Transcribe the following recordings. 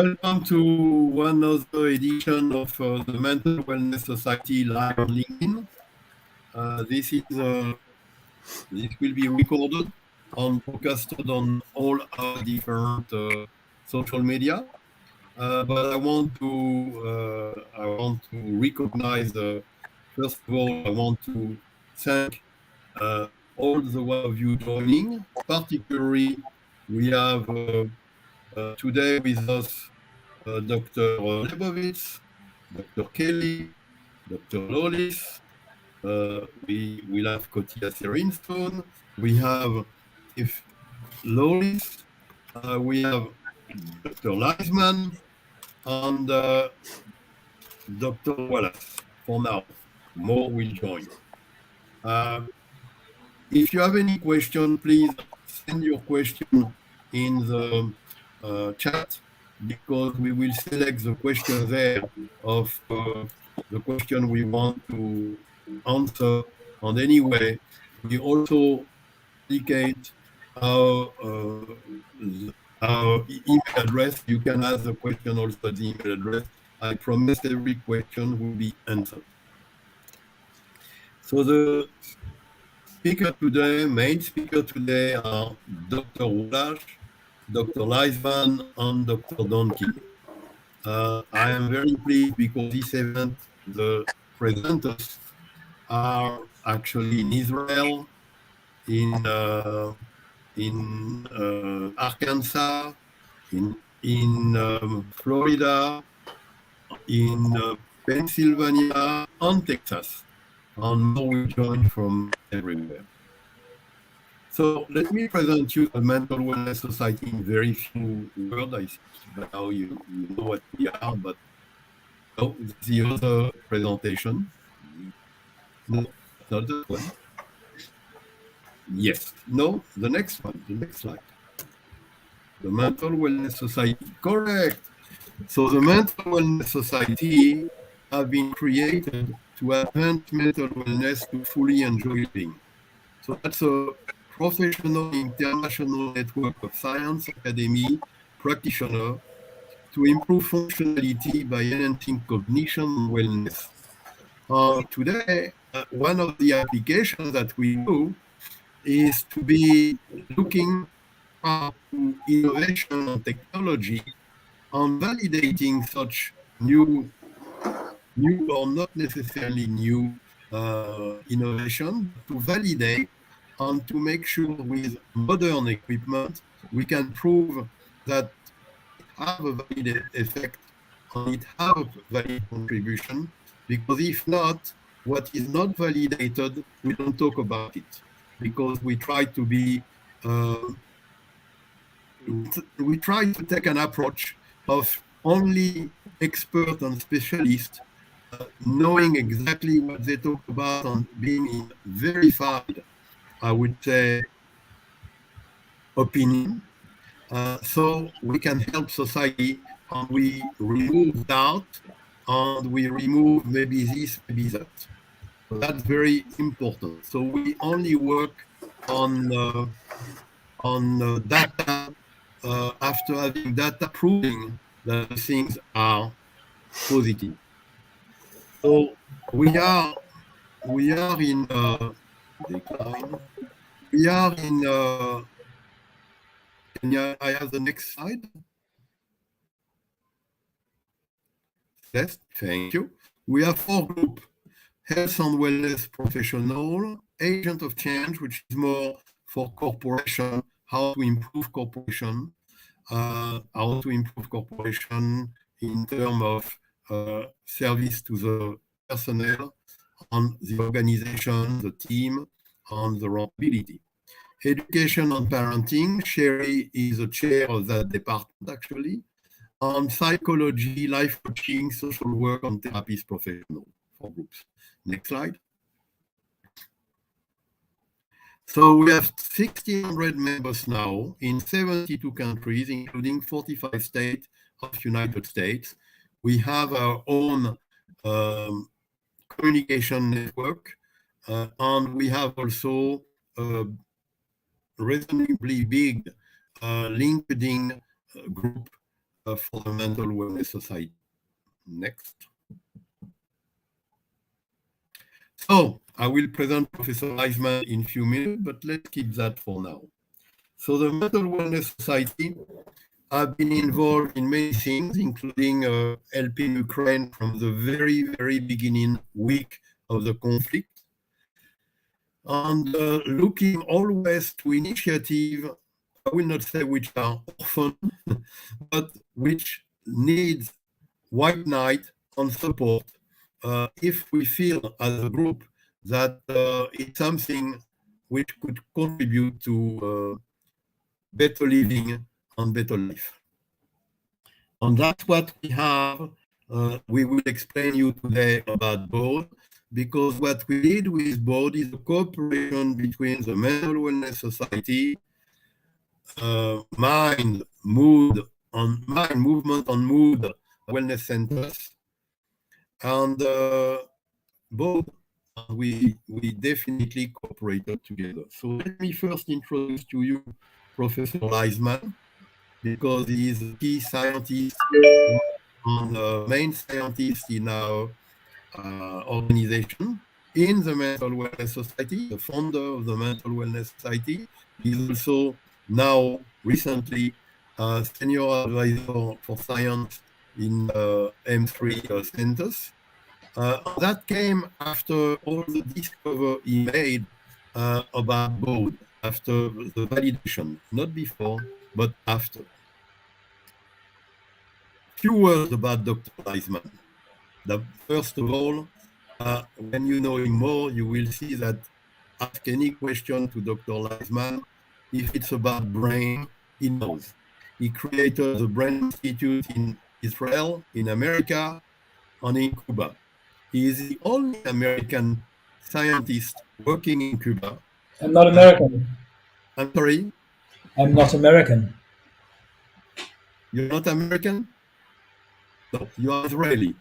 welcome to one other edition of the Mental Wellness Society live on LinkedIn. This will be recorded and broadcasted on all our different social media. But I want to recognize. First of all, I want to thank all the one of you joining. Particularly, we have today with us Dr. Lebovitz, Dr. Kelly, Dr. Lawless. We will have Kotia Serinstone. We have if Lawless. We have Dr. Leisman and Dr. Wallace. For now, more will join. If you have any question, please send your question in the chat, because we will select the question there of the question we want to answer. And anyway, we also indicate our email address. You can ask the question also at the email address. I promise every question will be answered. So the main speaker today are Dr. Wallace, Dr. Leisman, and Dr. Donkey. I am very pleased because this event, the presenters are actually in Israel, in Arkansas, in Florida, in Pennsylvania, and Texas, and more will join from everywhere. So let me present you the Mental Wellness Society in very few words. I think now you know what we are, but no, the other presentation. No, not that one. Yes, no, the next one, the next slide. The Mental Wellness Society, correct. So the Mental Wellness Society have been created to advance mental wellness to fully enjoy living. So that's a professional international network of science academy practitioners to improve functionality by enhancing cognition and wellness. Today, one of the applications that we do is to be looking at innovation and technology and validating such new or not necessarily new innovation, to validate and to make sure with modern equipment we can prove that it have a valid effect and it have a valid contribution. Because if not, what is not validated, we don't talk about it, because we try to be we try to take an approach of only expert and specialist knowing exactly what they talk about and being in verified, I would say, opinion. So we can help society, and we remove doubt, and we remove maybe this, maybe that. So that's very important. So we only work on data after having data proving that things are positive. So we are in decline. We are in. I have the next slide. Yes, thank you. We have 4 groups: health and wellness professional, agent of change, which is more for corporation, how to improve corporation, in terms of service to the personnel, on the organization, the team, and the rentability. Education and parenting, Sherry is the chair of that department actually. On psychology, life coaching, social work, and therapist professional for groups. Next slide. So we have 1,600 members now in 72 countries, including 45 states of United States. We have our own communication network, and we have also a reasonably big LinkedIn group for the Mental Wellness Society. Next. So I will present Professor Reisman in a few minutes, but let's keep that for now. So the Mental Wellness Society have been involved in many things, including helping Ukraine from the very, very beginning week of the conflict, and looking always to initiative, I will not say which are orphan, but which needs white knight and support if we feel as a group that it's something which could contribute to better living and better life. And that's what we have. We will explain you today about BAUD, because what we did with BAUD is a cooperation between the Mental Wellness Society, Mind, Movement and Mood Wellness Centers, and BAUD. We definitely cooperated together. So let me first introduce to you Professor Reisman, because he is a key scientist and main scientist in our organization in the Mental Wellness Society, the founder of the Mental Wellness Society. He's also now recently senior advisor for science in M3 centers. That came after all the discovery he made about BAUD, after the validation, not before, but after. Few words about Dr. Reisman. First of all, when you know him more, you will see that ask any question to Dr. Reisman. If it's about brain, he knows. He created the Brain Institute in Israel, in America, and in Cuba. He is the only American scientist working in Cuba. I'm not American. I'm sorry? I'm not American. You're not American? No, you are Israeli.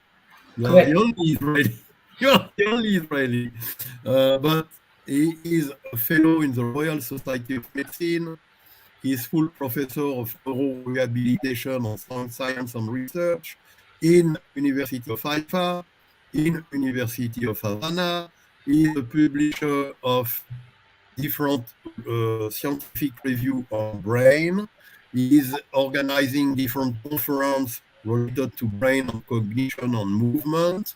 You are the Correct. only Israeli. You are the only Israeli. But he is a fellow in the Royal Society of Medicine. He is full professor of neurorehabilitation and science and research in University of Haifa, in University of Havana. He is a publisher of different scientific review on brain. He is organizing different conferences related to brain and cognition and movement.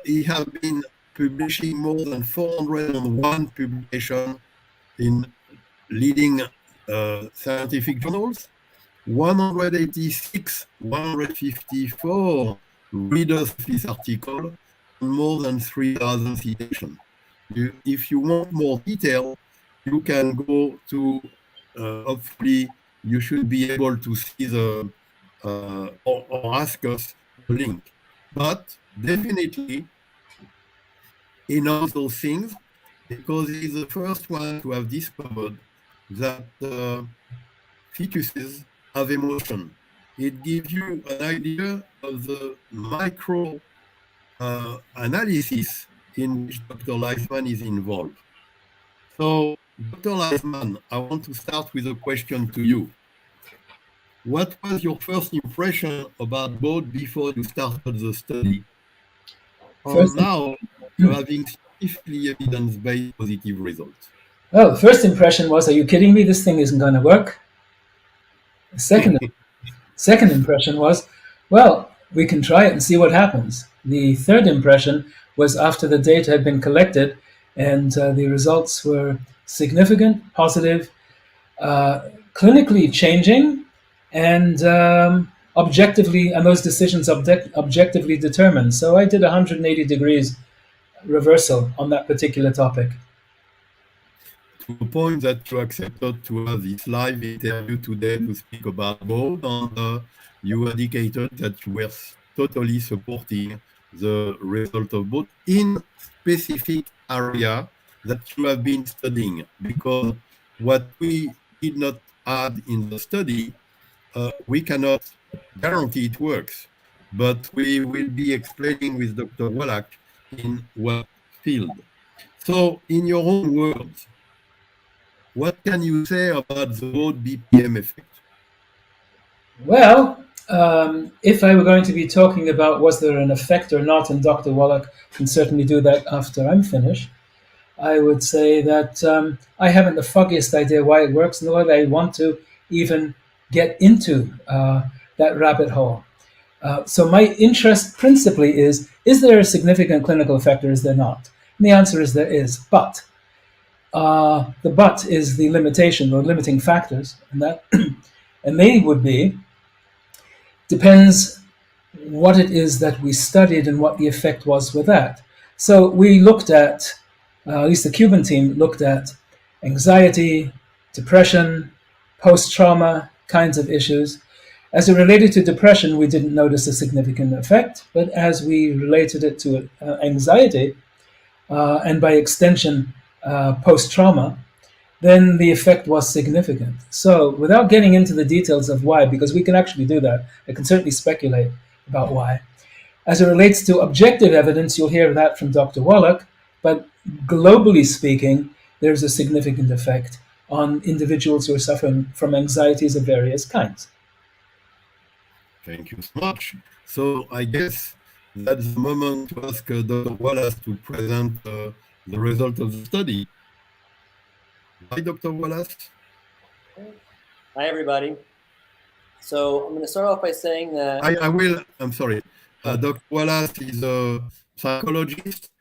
He has been publishing more than 401 publications in leading scientific journals, 154 readers of his article, and more than 3,000 citations. If you want more detail, you can go to, hopefully, you should be able to see the, or ask us the link. But definitely, he knows those things because he's the first one to have discovered that fetuses have emotion. It gives you an idea of the micro analysis in which Dr. Leisman is involved. So, Dr. Leisman, I want to start with a question to you. What was your first impression about BAUD before you started the study? And First, now you're having scientifically evidence-based positive results. well, first impression was, "Are you kidding me? This thing isn't going to work." Second impression was, "Well, we can try it and see what happens." The third impression was after the data had been collected and the results were significant, positive, clinically changing, and objectively, and those decisions objectively determined. So I did 180 degrees reversal on that particular topic. To the point that you accepted to have this live interview today to speak about BAUD, and you indicated that you were totally supporting the result of BAUD in specific area that you have been studying, because what we did not add in the study, we cannot guarantee it works, but we will be explaining with Dr. Wallach in what field. So, in your own words, what can you say about the BAUD BPM effect? Well, If I were going to be talking about was there an effect or not, and Dr. Wallach can certainly do that after I'm finished, I would say that I haven't the foggiest idea why it works, nor do I want to even get into that rabbit hole. So my interest principally is there a significant clinical effect or is there not? And the answer is there is, but the but is the limitation or limiting factors, and that and they would be depends what it is that we studied and what the effect was with that. So we looked at least the Cuban team looked at anxiety, depression, post-trauma kinds of issues. As it related to depression, we didn't notice a significant effect, but as we related it to anxiety, and by extension, post-trauma, then the effect was significant. So without getting into the details of why, because we can actually do that, I can certainly speculate about why. As it relates to objective evidence, you'll hear that from Dr. Wallach, but globally speaking, there's a significant effect on individuals who are suffering from anxieties of various kinds. Thank you so much. So I guess that's the moment to ask Dr. Wallace to present the result of the study. Hi, Dr. Wallace. Hi, everybody. So I'm going to start off by saying that... I'm sorry. Dr. Wallace is a psychologist.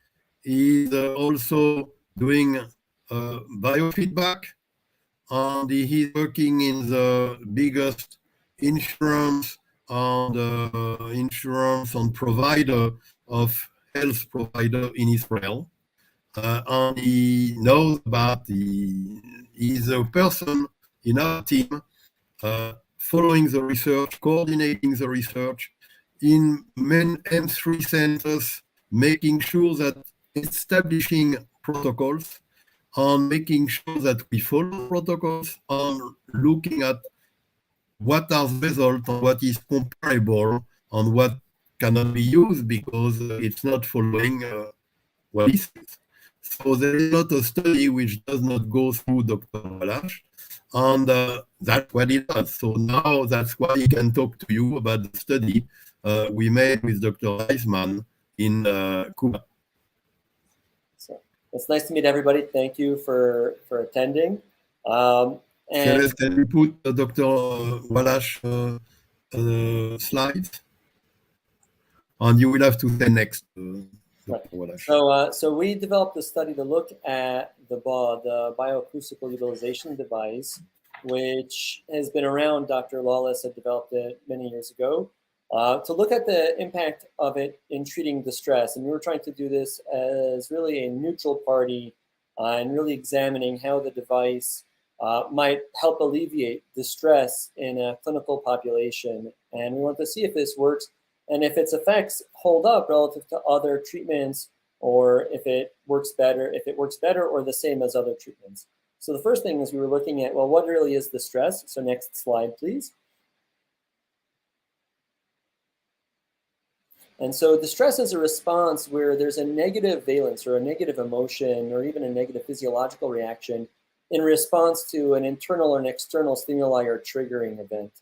He's also doing biofeedback, and he's working in the biggest insurance and provider of health provider in Israel. And he knows about he's a person in our team following the research, coordinating the research in main M3 centers, making sure that establishing protocols and making sure that we follow protocols and looking at what are the results and what is comparable and what cannot be used because it's not following what he says. So there is not a study which does not go through Dr. Wallach, and that's what he does. So now that's why he can talk to you about the study we made with Dr. Reisman in Cuba. So it's nice to meet everybody. Thank you for attending. Celeste, can we put Dr. Wallach slides? And you will have to say next. So we developed a study to look at the BAUD, the bioacoustical utilization device, which has been around. Dr. Lawless had developed it many years ago, to look at the impact of it in treating distress. And we were trying to do this as really a neutral party and really examining how the device might help alleviate distress in a clinical population. And we want to see if this works and if its effects hold up relative to other treatments, or if it works better or the same as other treatments. So the first thing is we were looking at, well, what really is distress? So next slide, please. And so distress is a response where there's a negative valence or a negative emotion or even a negative physiological reaction in response to an internal or an external stimuli or triggering event.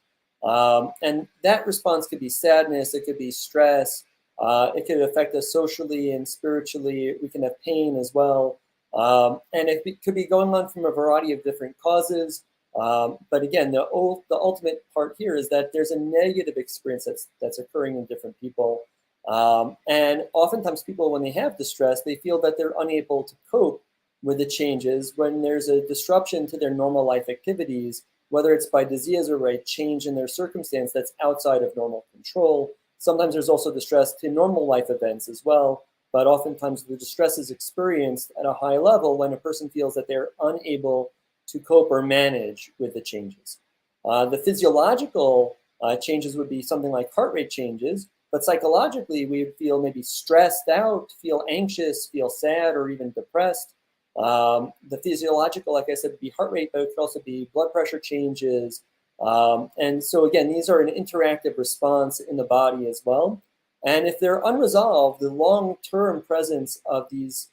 And that response could be sadness, it could be stress, it could affect us socially and spiritually. We can have pain as well. And it could be going on from a variety of different causes. But again, the ultimate part here is that there's a negative experience that's occurring in different people. And oftentimes people, when they have distress, they feel that they're unable to cope with the changes when there's a disruption to their normal life activities, whether it's by disease or by change in their circumstance that's outside of normal control. Sometimes there's also distress to normal life events as well, but oftentimes the distress is experienced at a high level when a person feels that they're unable to cope or manage with the changes. The physiological changes would be something like heart rate changes, but psychologically we would feel maybe stressed out, feel anxious, feel sad, or even depressed. The physiological, like I said, would be heart rate, but it could also be blood pressure changes. And so again, these are an interactive response in the body as well. And if they're unresolved, the long-term presence of these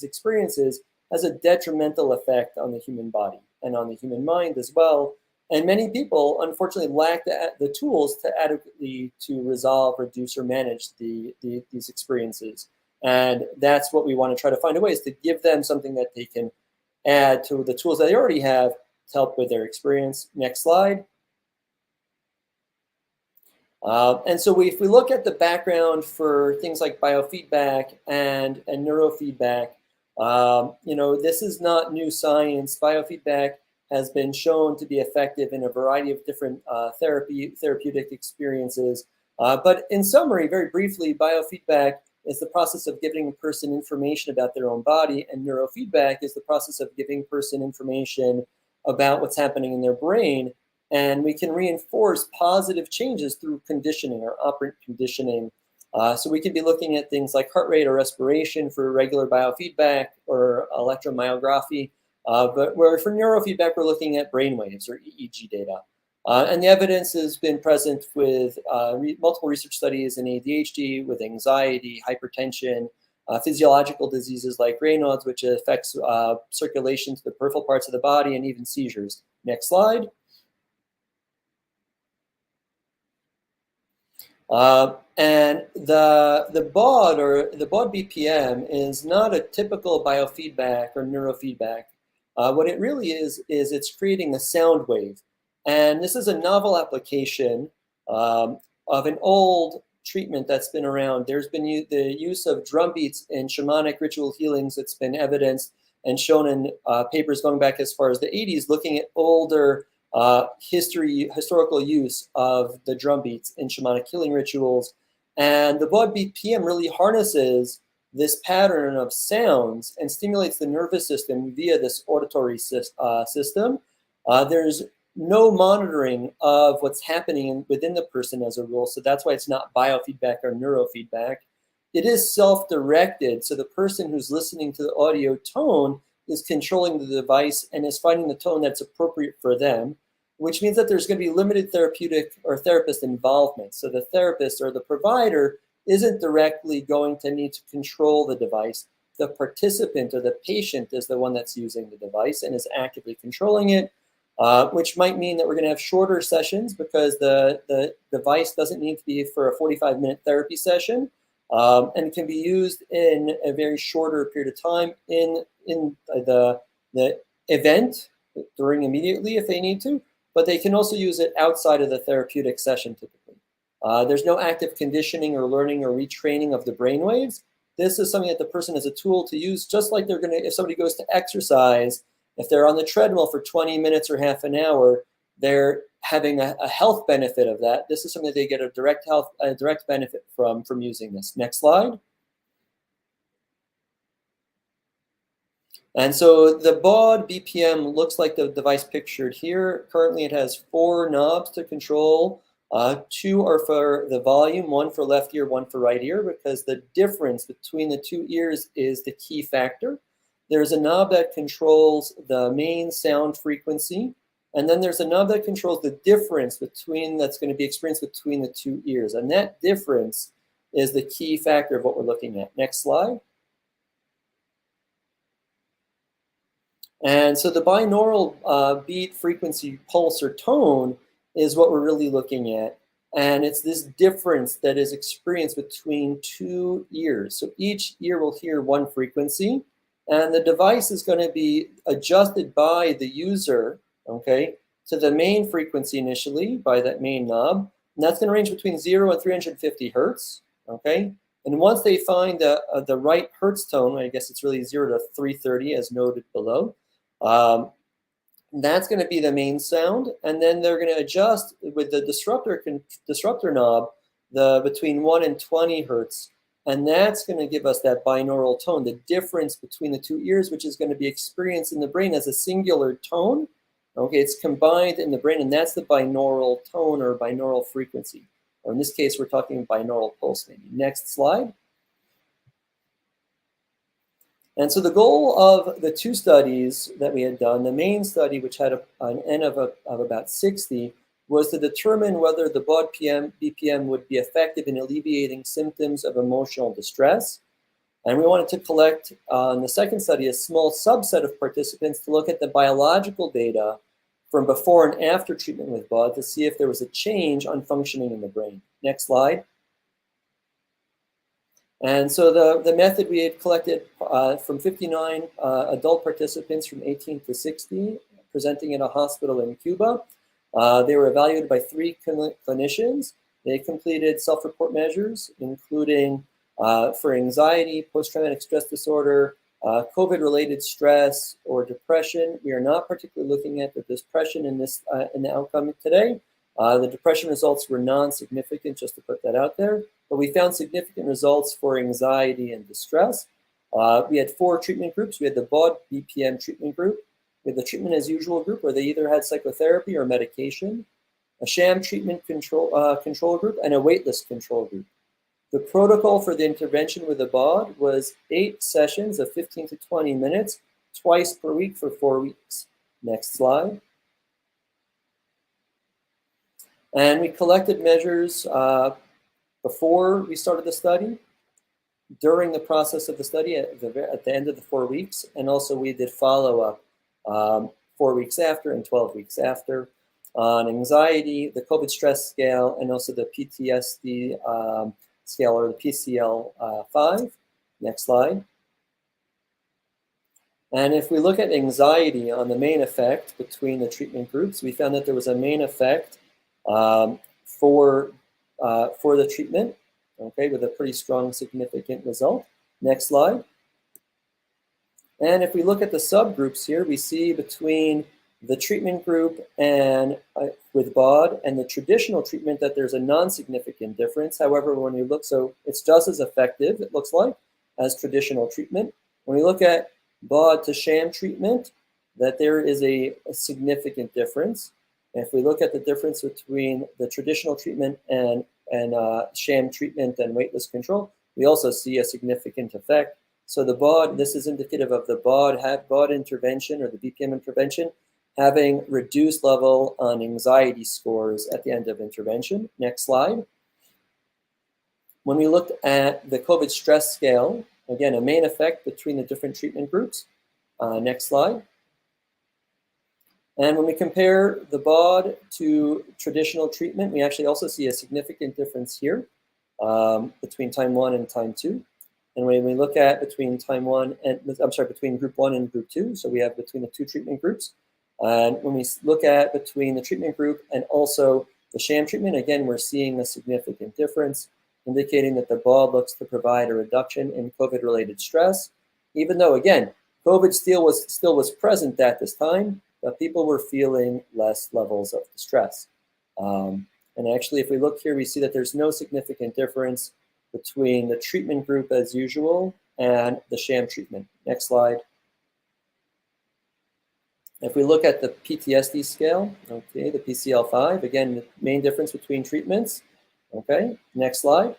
experiences has a detrimental effect on the human body and on the human mind as well. And many people, unfortunately, lack the tools to adequately to resolve, reduce, or manage these experiences. And that's what we want to try to find a way, is to give them something that they can add to the tools that they already have to help with their experience. Next slide. And so if we look at the background for things like biofeedback and neurofeedback, this is not new science. Biofeedback has been shown to be effective in a variety of different therapeutic experiences. But in summary, very briefly, biofeedback is the process of giving a person information about their own body, and neurofeedback is the process of giving a person information about what's happening in their brain. And we can reinforce positive changes through conditioning or operant conditioning. So we could be looking at things like heart rate or respiration for regular biofeedback or electromyography. But for neurofeedback, we're looking at brainwaves or EEG data. And the evidence has been present with multiple research studies in ADHD, with anxiety, hypertension, physiological diseases like Raynaud's, which affects circulation to the peripheral parts of the body, and even seizures. Next slide. And the BAUD or the BAUD BPM is not a typical biofeedback or neurofeedback. What it really is it's creating a sound wave. And this is a novel application of an old treatment that's been around. There's been the use of drum beats in shamanic ritual healings that's been evidenced and shown in papers going back as far as the 80s, looking at older historical use of the drum beats in shamanic healing rituals. And the BAUD BPM really harnesses this pattern of sounds and stimulates the nervous system via this auditory system. There's no monitoring of what's happening within the person as a rule, so that's why it's not biofeedback or neurofeedback. It is self-directed, so the person who's listening to the audio tone is controlling the device and is finding the tone that's appropriate for them, which means that there's going to be limited therapeutic or therapist involvement. So the therapist or the provider isn't directly going to need to control the device. The participant or the patient is the one that's using the device and is actively controlling it, which might mean that we're going to have shorter sessions because the device doesn't need to be for a 45-minute therapy session, and can be used in a very shorter period of time in the event during immediately if they need to, but they can also use it outside of the therapeutic session typically. There's no active conditioning or learning or retraining of the brainwaves. This is something that the person has a tool to use, just like they're going to, if somebody goes to exercise, if they're on the treadmill for 20 minutes or half an hour, they're having a health benefit of that. This is something that they get a direct benefit from using this. Next slide. And so the BAUD BPM looks like the device pictured here. Currently, it has 4 knobs to control. 2 are for the volume, 1 for left ear, 1 for right ear, because the difference between the 2 ears is the key factor. There's a knob that controls the main sound frequency, and then there's a knob that controls the difference that's going to be experienced between the 2 ears. And that difference is the key factor of what we're looking at. Next slide. And so the binaural beat, frequency, pulse, or tone is what we're really looking at. And it's this difference that is experienced between 2 ears. So each ear will hear 1 frequency, and the device is going to be adjusted by the user, okay, to the main frequency initially by that main knob. And that's going to range between 0 and 350 hertz, okay? And once they find the right hertz tone, I guess it's really 0 to 330 as noted below, that's going to be the main sound, and then they're going to adjust with the disruptor knob between 1 and 20 hertz, and that's going to give us that binaural tone, the difference between the 2 ears, which is going to be experienced in the brain as a singular tone. Okay, it's combined in the brain, and that's the binaural tone or binaural frequency, or in this case, we're talking binaural pulse. Maybe next slide. And so the goal of the 2 studies that we had done, the main study, which had an N of about 60, was to determine whether the BAUD BPM would be effective in alleviating symptoms of emotional distress. And we wanted to collect, in the second study, a small subset of participants to look at the biological data from before and after treatment with BAUD to see if there was a change on functioning in the brain. Next slide. And so the method, we had collected from 59 adult participants from 18 to 60, presenting in a hospital in Cuba. They were evaluated by 3 clinicians. They completed self-report measures, including for anxiety, post-traumatic stress disorder, COVID-related stress, or depression. We are not particularly looking at the depression in the outcome today. The depression results were non-significant, just to put that out there. But we found significant results for anxiety and distress. We had 4 treatment groups. We had the BAUD BPM treatment group. We had the treatment as usual group, where they either had psychotherapy or medication, a sham treatment control group, and a waitlist control group. The protocol for the intervention with the BAUD was 8 sessions of 15 to 20 minutes, twice per week for 4 weeks. Next slide. And we collected measures before we started the study, during the process of the study at the end of the 4 weeks, and also we did follow-up 4 weeks after and 12 weeks after on anxiety, the COVID stress scale, and also the PTSD scale, or the PCL-5. Next slide. And if we look at anxiety on the main effect between the treatment groups, we found that there was a main effect for the treatment, okay, with a pretty strong, significant result. Next slide. And if we look at the subgroups here, we see between the treatment group and with BAUD and the traditional treatment that there's a non-significant difference. However, when you look, so it's just as effective, it looks like, as traditional treatment. When we look at BAUD to sham treatment, that there is a significant difference. And if we look at the difference between the traditional treatment and sham treatment and waitlist control, we also see a significant effect. So the BAUD, this is indicative of the BAUD intervention, or the BPM intervention, having reduced level on anxiety scores at the end of intervention. Next slide. When we looked at the COVID stress scale, again, a main effect between the different treatment groups. Next slide. And when we compare the BAUD to traditional treatment, we actually also see a significant difference here between time 1 and time 2. And when we look at between between group 1 and group 2, so we have between the 2 treatment groups. And when we look at between the treatment group and also the sham treatment, again, we're seeing a significant difference, indicating that the BAUD looks to provide a reduction in COVID-related stress, even though, again, COVID still was present at this time, but people were feeling less levels of distress. And actually, if we look here, we see that there's no significant difference between the treatment group as usual and the sham treatment. Next slide. If we look at the PTSD scale, okay, the PCL-5, again, the main difference between treatments. Okay, next slide.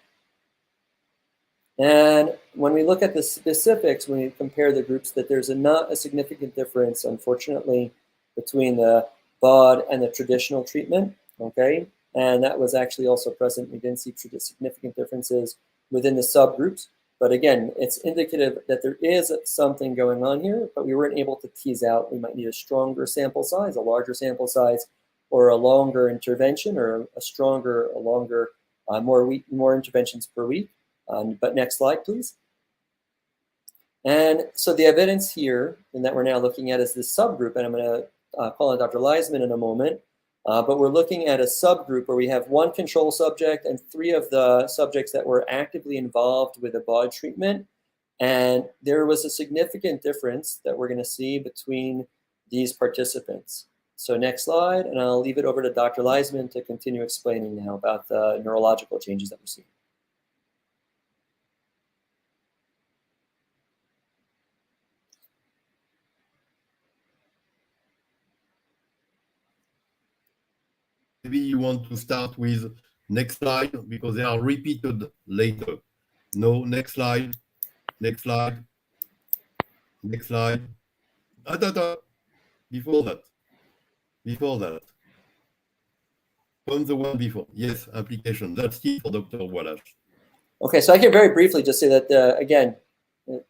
And when we look at the specifics, when we compare the groups, that there's not a significant difference, unfortunately, between the BAUD and the traditional treatment, okay? And that was actually also present. We didn't see significant differences within the subgroups. But again, it's indicative that there is something going on here, but we weren't able to tease out. We might need a stronger sample size, a larger sample size, or a longer intervention, or a longer, more interventions per week. But next slide, please. And so the evidence here, and that we're now looking at, is this subgroup, and I'm going to call on Dr. Leisman in a moment. But we're looking at a subgroup where we have 1 control subject and 3 of the subjects that were actively involved with the BAUD treatment. And there was a significant difference that we're going to see between these participants. So next slide, and I'll leave it over to Dr. Leisman to continue explaining now about the neurological changes that we're seeing. Maybe you want to start with next slide, because they are repeated later. No, next slide, next slide, next slide. Before that. From the one before. Yes, application. That's key for Dr. Wallace. Okay, so I can very briefly just say that, again,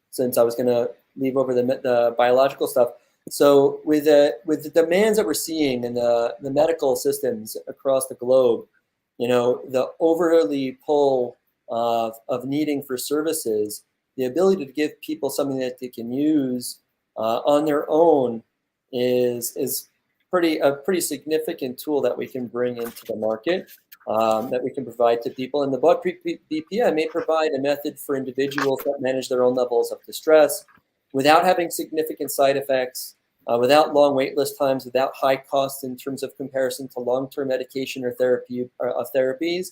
since I was going to leave over the biological stuff, So with the demands that we're seeing in the medical systems across the globe, the overly pull of needing for services, the ability to give people something that they can use on their own is a pretty significant tool that we can bring into the market, that we can provide to people. And the BAUD BPM may provide a method for individuals that manage their own levels of distress without having significant side effects, without long wait list times, without high costs in terms of comparison to long-term medication or therapies.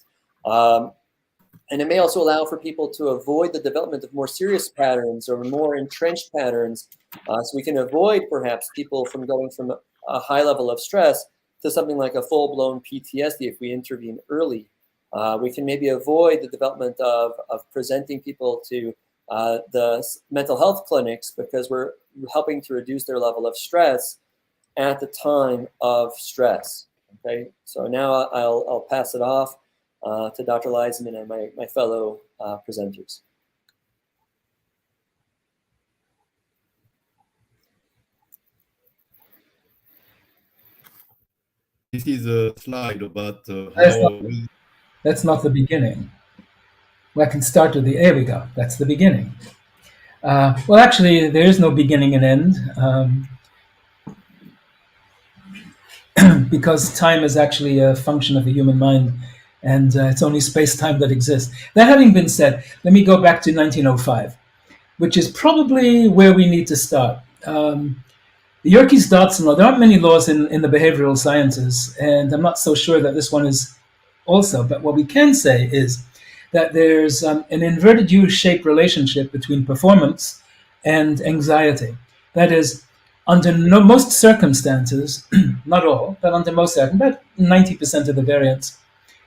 And it may also allow for people to avoid the development of more serious patterns or more entrenched patterns. So we can avoid perhaps people from going from a high level of stress to something like a full-blown PTSD if we intervene early. We can maybe avoid the development of presenting people to the mental health clinics because we're helping to reduce their level of stress at the time of stress. Okay, so now I'll pass it off to Dr. Leisman and my fellow presenters. This is a slide about how... That's not the beginning. Well, I can start with there we go. That's the beginning. Well, actually, there is no beginning and end. Because time is actually a function of the human mind, and it's only space-time that exists. That having been said, let me go back to 1905, which is probably where we need to start. The Yerkes-Dodson law, there aren't many laws in the behavioral sciences, and I'm not so sure that this one is also, but what we can say is that there's an inverted U-shaped relationship between performance and anxiety. That is, under most circumstances, not all, but under most circumstances, about 90% of the variance,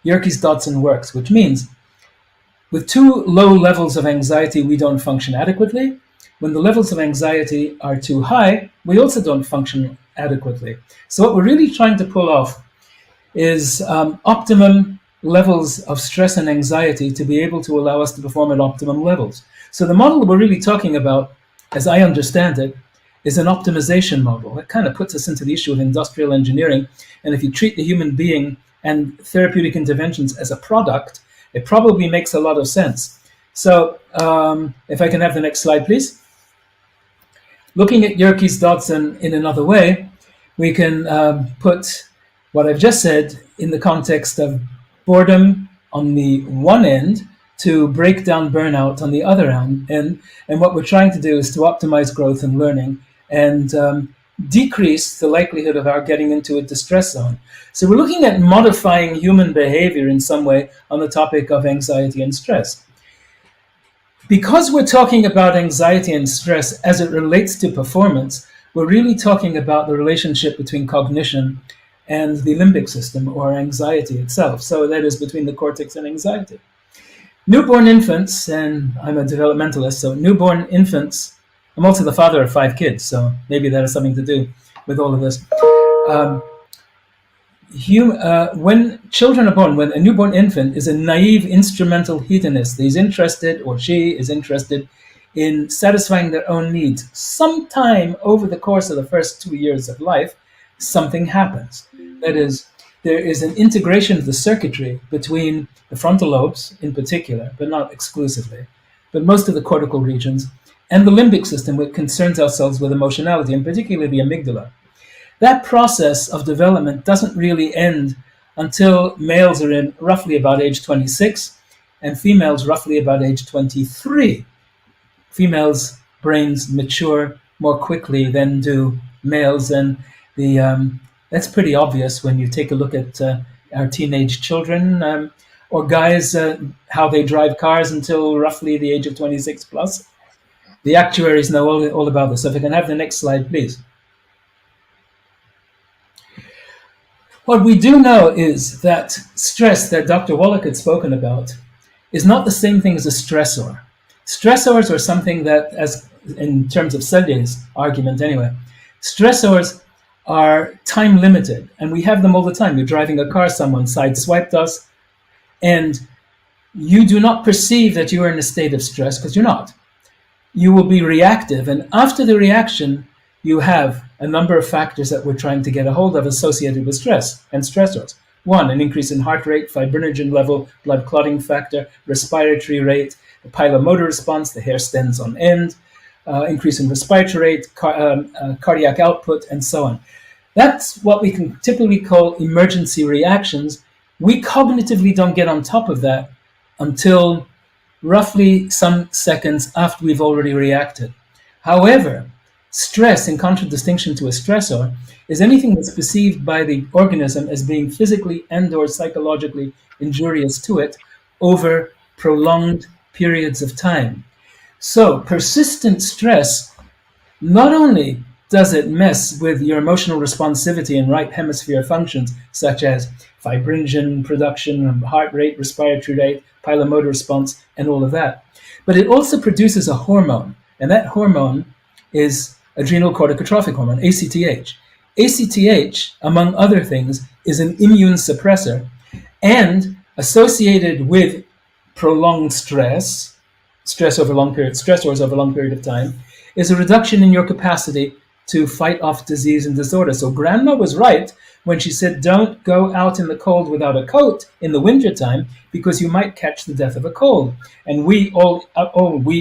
Yerkes-Dodson works, which means with too low levels of anxiety, we don't function adequately. When the levels of anxiety are too high, we also don't function adequately. So what we're really trying to pull off is optimum levels of stress and anxiety to be able to allow us to perform at optimum levels. So the model we're really talking about, as I understand it, is an optimization model. It kind of puts us into the issue of industrial engineering. And if you treat the human being and therapeutic interventions as a product, it probably makes a lot of sense. So if I can have the next slide, please. Looking at Yerkes-Dodson in another way, we can put what I've just said in the context of boredom on the one end to break down burnout on the other end. And what we're trying to do is to optimize growth and learning and decrease the likelihood of our getting into a distress zone. So we're looking at modifying human behavior in some way on the topic of anxiety and stress. Because we're talking about anxiety and stress as it relates to performance, we're really talking about the relationship between cognition and the limbic system, or anxiety itself. So that is between the cortex and anxiety. Newborn infants, and I'm a developmentalist, so newborn infants, I'm also the father of 5 kids, so maybe that has something to do with all of this. When children are born, when a newborn infant is a naive instrumental hedonist, he's interested, or she is interested, in satisfying their own needs. Sometime over the course of the first 2 years of life, something happens. That is, there is an integration of the circuitry between the frontal lobes in particular, but not exclusively, but most of the cortical regions, and the limbic system, which concerns ourselves with emotionality, and particularly the amygdala. That process of development doesn't really end until males are in roughly about age 26 and females roughly about age 23. Females' brains mature more quickly than do males, and that's pretty obvious when you take a look at our teenage children or guys, how they drive cars until roughly the age of 26 plus. The actuaries know all about this. So if I can have the next slide, please. What we do know is that stress that Dr. Wallach had spoken about is not the same thing as a stressor. Stressors are something that, as in terms of Selig's argument anyway, stressors are time limited, and we have them all the time. You're driving a car, someone sideswiped us, and you do not perceive that you are in a state of stress because you're not. You will be reactive, and after the reaction, you have a number of factors that we're trying to get a hold of associated with stress and stressors. One, an increase in heart rate, fibrinogen level, blood clotting factor, respiratory rate, the pilomotor response, the hair stands on end, increase in respiratory rate, cardiac output, and so on. That's what we can typically call emergency reactions. We cognitively don't get on top of that until roughly some seconds after we've already reacted. However, stress, in contradistinction to a stressor, is anything that's perceived by the organism as being physically and/or psychologically injurious to it over prolonged periods of time. So persistent stress not only does it mess with your emotional responsivity and right hemisphere functions, such as fibrinogen production, heart rate, respiratory rate, pilomotor response, and all of that, but it also produces a hormone, and that hormone is adrenal corticotrophic hormone, ACTH. ACTH, among other things, is an immune suppressor, and associated with prolonged stressors over a long period of time, is a reduction in your capacity to fight off disease and disorder. So grandma was right when she said, don't go out in the cold without a coat in the wintertime, because you might catch the death of a cold. And we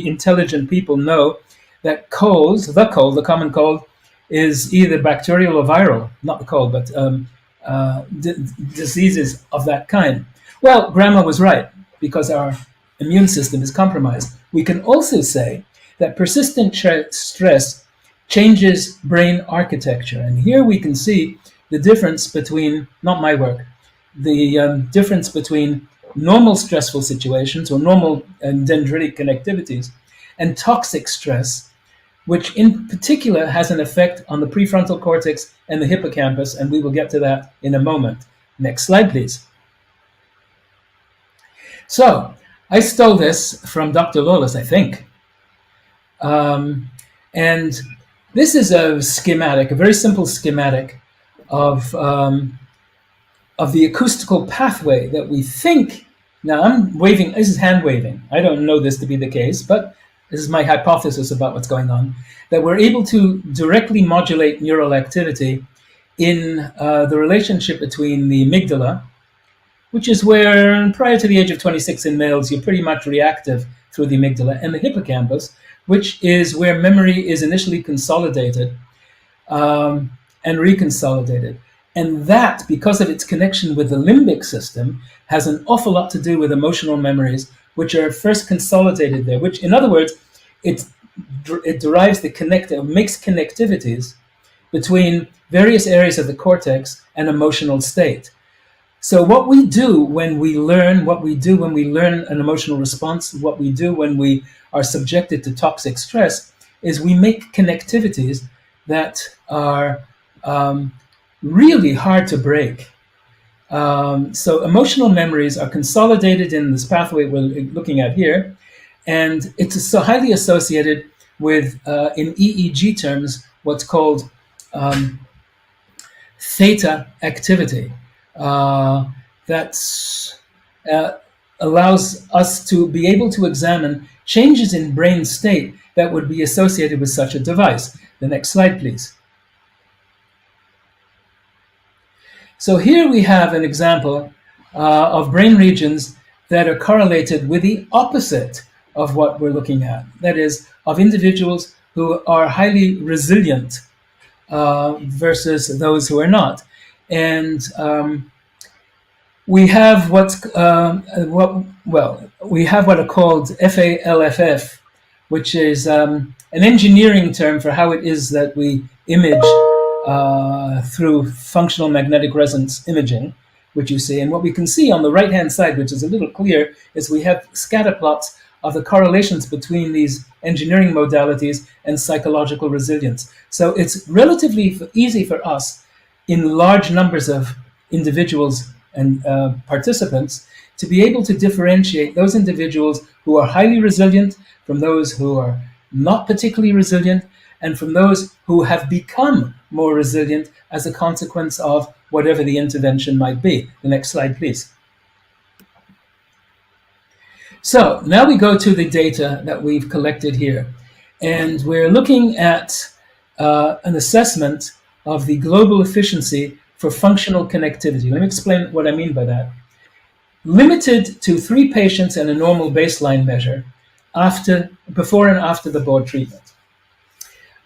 intelligent people know that the common cold, is either bacterial or viral, not the cold, but diseases of that kind. Well, grandma was right, because our immune system is compromised. We can also say that persistent stress changes brain architecture. And here we can see the difference between, not my work, the difference between normal stressful situations or normal dendritic connectivities and toxic stress, which in particular has an effect on the prefrontal cortex and the hippocampus, and we will get to that in a moment. Next slide, please. So, I stole this from Dr. Lawless, I think. And this is a schematic, a very simple schematic of the acoustical pathway that we think. Now I'm waving, this is hand waving. I don't know this to be the case, but this is my hypothesis about what's going on, that we're able to directly modulate neural activity in the relationship between the amygdala, which is where prior to the age of 26 in males, you're pretty much reactive through the amygdala, and the hippocampus, which is where memory is initially consolidated and reconsolidated. And that, because of its connection with the limbic system, has an awful lot to do with emotional memories, which are first consolidated there, which, in other words, it derives makes connectivities between various areas of the cortex and emotional state. So what we do when we learn an emotional response, what we do when we are subjected to toxic stress, is we make connectivities that are really hard to break. So emotional memories are consolidated in this pathway we're looking at here, and it's so highly associated with, in EEG terms, what's called theta activity. That allows us to be able to examine changes in brain state that would be associated with such a device. The next slide, please. So here we have an example of brain regions that are correlated with the opposite of what we're looking at. That is, of individuals who are highly resilient versus those who are not. And we have what are called FALFF, which is an engineering term for how it is that we image through functional magnetic resonance imaging, which you see. And what we can see on the right-hand side, which is a little clear, is we have scatter plots of the correlations between these engineering modalities and psychological resilience. So it's relatively easy for us, in large numbers of individuals and participants, to be able to differentiate those individuals who are highly resilient from those who are not particularly resilient, and from those who have become more resilient as a consequence of whatever the intervention might be. The next slide, please. So now we go to the data that we've collected here, and we're looking at an assessment of the global efficiency for functional connectivity. Let me explain what I mean by that. Limited to 3 patients and a normal baseline measure before and after the BAUD treatment.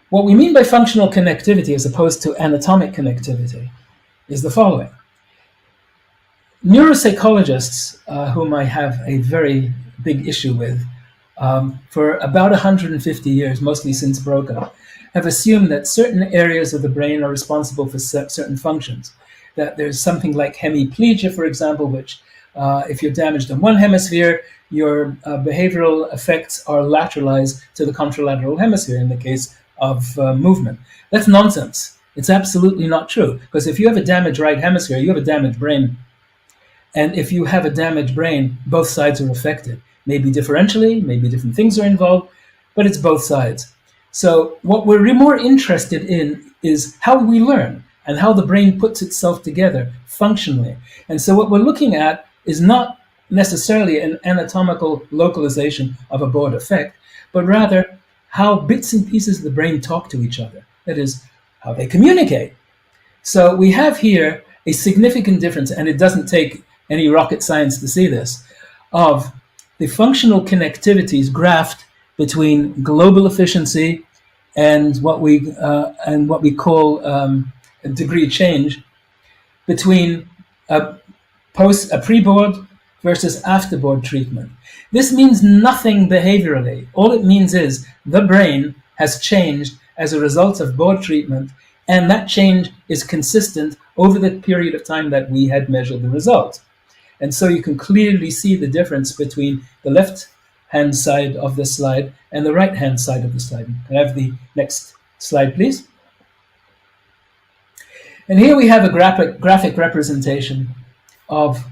What we mean by functional connectivity as opposed to anatomic connectivity is the following. Neuropsychologists, whom I have a very big issue with, for about 150 years, mostly since Broca, have assumed that certain areas of the brain are responsible for certain functions. That there's something like hemiplegia, for example, which if you're damaged in one hemisphere, your behavioral effects are lateralized to the contralateral hemisphere in the case of movement. That's nonsense. It's absolutely not true. Because if you have a damaged right hemisphere, you have a damaged brain. And if you have a damaged brain, both sides are affected. Maybe differentially, maybe different things are involved, but it's both sides. So what we're more interested in is how we learn and how the brain puts itself together functionally. And so what we're looking at is not necessarily an anatomical localization of a BAUD effect, but rather how bits and pieces of the brain talk to each other. That is, how they communicate. So we have here a significant difference, and it doesn't take any rocket science to see this, of the functional connectivities graphed between global efficiency and what we call degree change between a pre-BAUD versus after BAUD treatment. This means nothing behaviorally. All it means is the brain has changed as a result of BAUD treatment, and that change is consistent over the period of time that we had measured the result. And so you can clearly see the difference between the left-hand side of the slide and the right-hand side of the slide. Can I have the next slide, please? And here we have a graphic representation of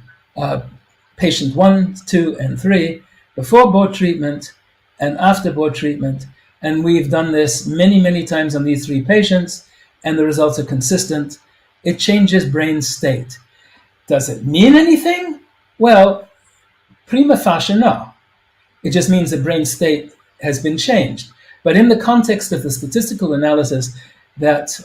patient 1, 2, and 3 before BAUD treatment and after BAUD treatment. And we've done this many, many times on these 3 patients, and the results are consistent. It changes brain state. Does it mean anything? Well, prima facie, no. It just means the brain state has been changed. But in the context of the statistical analysis that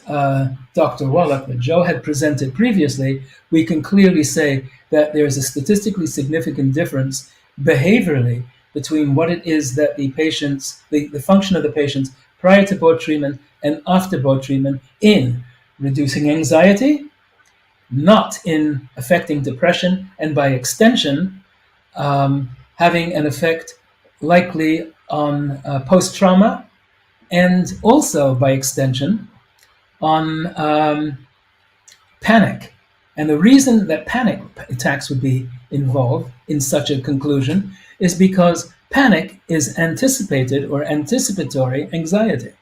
Dr. Wallach, that Joe had presented previously, we can clearly say that there is a statistically significant difference behaviorally between what it is that the patients, the function of the patients prior to BAUD treatment and after BAUD treatment in reducing anxiety, not in affecting depression, and by extension, having an effect likely on post-trauma, and also by extension on panic. And the reason that panic attacks would be involved in such a conclusion is because panic is anticipated or anticipatory anxiety.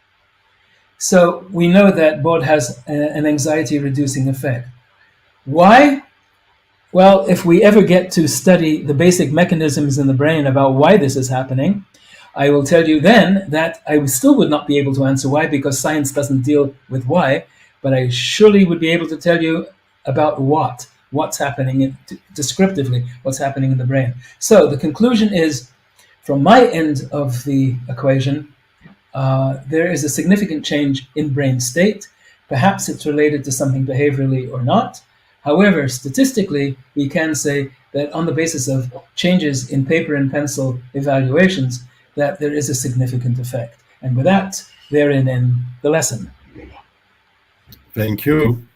So we know that BAUD has an anxiety-reducing effect. Why? Well, if we ever get to study the basic mechanisms in the brain about why this is happening, I will tell you then that I still would not be able to answer why, because science doesn't deal with why, but I surely would be able to tell you about what's happening descriptively, what's happening in the brain. So the conclusion is, from my end of the equation, there is a significant change in brain state. Perhaps it's related to something behaviorally or not. However, statistically, we can say that on the basis of changes in paper and pencil evaluations, that there is a significant effect. And with that, therein in the lesson. Thank you.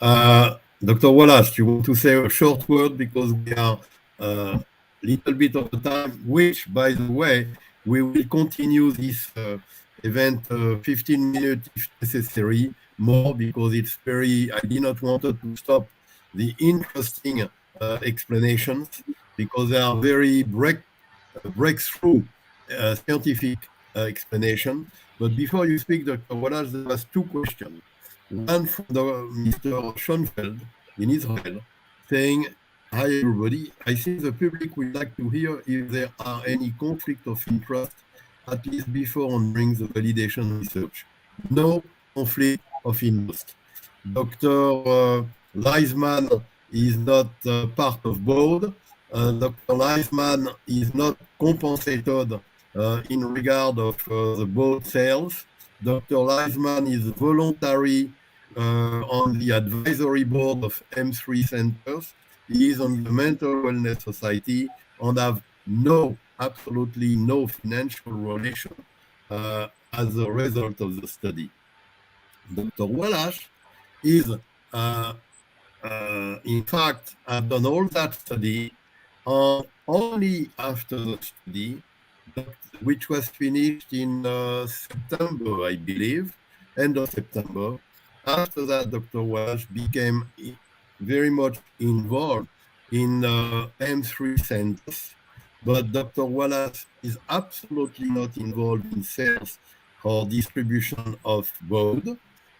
Dr. Wallace, you want to say a short word, because we are a little bit of the time, which, by the way, we will continue this event 15 minutes if necessary, more, because it's I did not want to stop the interesting explanations, because they are very breakthrough scientific explanation. But before you speak, Dr. Wallace, there was 2 questions. One from Mr. Schoenfeld in Israel, saying, "Hi everybody, I think the public would like to hear if there are any conflict of interest, at least before and during the validation research." No conflict of interest. Dr. Leisman is not part of BAUD. Dr. Leisman is not compensated in regard of the BAUD sales. Dr. Leisman is voluntary on the advisory board of M3 centers. He is on the Mental Wellness Society and have absolutely no financial relation as a result of the study. Dr. Wallace is, in fact, I've done all that study, and only after the study, which was finished in September, I believe, end of September. After that, Dr. Wallace became very much involved in M3 centers, but Dr. Wallace is absolutely not involved in sales or distribution of BAUD.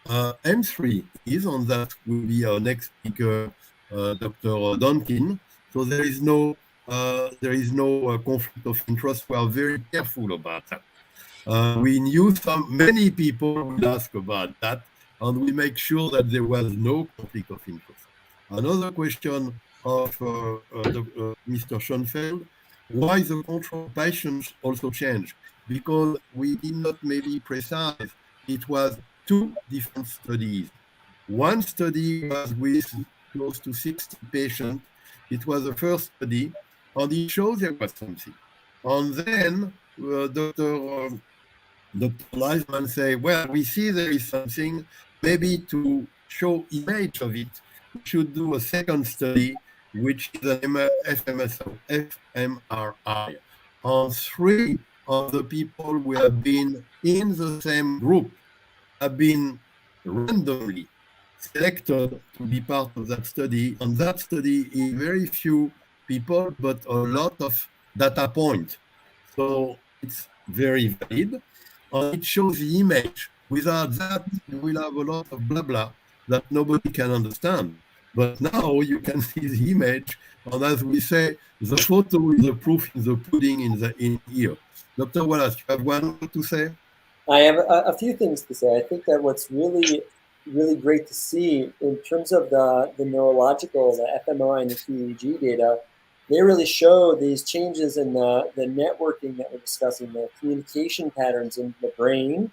M3 is, on that will be our next speaker, Dr. Duncan. So there is no conflict of interest. We are very careful about that. We knew many people would ask about that, and we make sure that there was no conflict of interest. Another question of Mr. Schoenfeld: why the control patients also changed? Because we did not maybe precise. It was 2 different studies. One study was with close to 60 patients. It was the first study, and it shows there was something. And then Dr. Leisman say, well, we see there is something. Maybe to show image of it, we should do a second study, which is an fMRI. And 3 of the people who have been in the same group have been randomly selected to be part of that study. And that study is very few people, but a lot of data points. So it's very valid. And it shows the image. Without that, you will have a lot of blah blah that nobody can understand. But now you can see the image, and as we say, the photo is the proof in the pudding in here. Dr. Wallace, you have one word to say? I have a few things to say. I think that what's really, really great to see in terms of the neurological, the fMRI and the EEG data, they really show these changes in the networking that we're discussing, the communication patterns in the brain,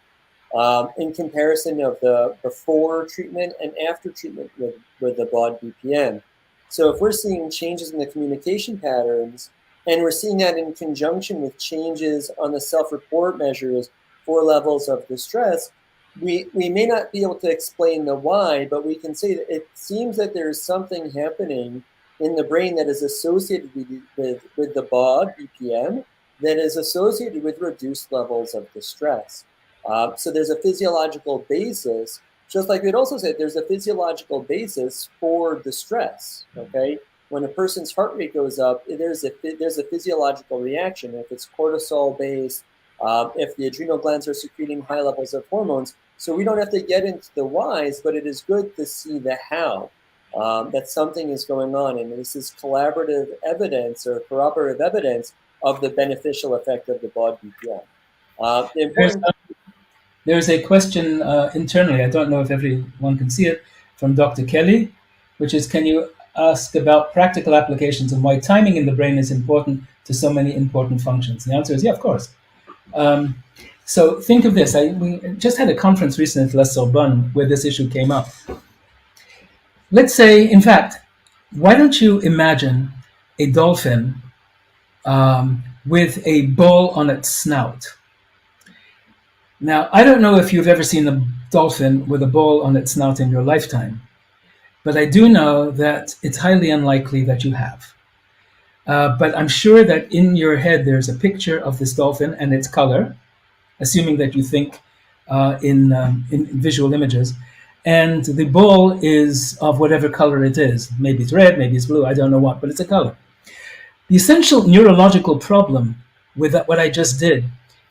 in comparison of the before treatment and after treatment with the BAUD BPM. So if we're seeing changes in the communication patterns, and we're seeing that in conjunction with changes on the self-report measures for levels of distress, we may not be able to explain the why, but we can say that it seems that there is something happening in the brain that is associated with the BAUD BPM that is associated with reduced levels of distress. So there's a physiological basis, just like we'd also said, there's a physiological basis for distress, okay? When a person's heart rate goes up, there's a physiological reaction. If it's cortisol-based, if the adrenal glands are secreting high levels of hormones. So we don't have to get into the whys, but it is good to see the how, that something is going on. And this is collaborative evidence or corroborative evidence of the beneficial effect of the BAUD BPM. There's a question internally, I don't know if everyone can see it, from Dr. Kelly, which is, can you ask about practical applications and why timing in the brain is important to so many important functions? The answer is, yeah, of course. So think of this. We just had a conference recently at La Sorbonne where this issue came up. Let's say, in fact, why don't you imagine a dolphin with a ball on its snout? Now, I don't know if you've ever seen a dolphin with a ball on its snout in your lifetime, but I do know that it's highly unlikely that you have. But I'm sure that in your head there's a picture of this dolphin and its color, assuming that you think in visual images, and the ball is of whatever color it is. Maybe it's red, maybe it's blue, I don't know what, but it's a color. The essential neurological problem with what I just did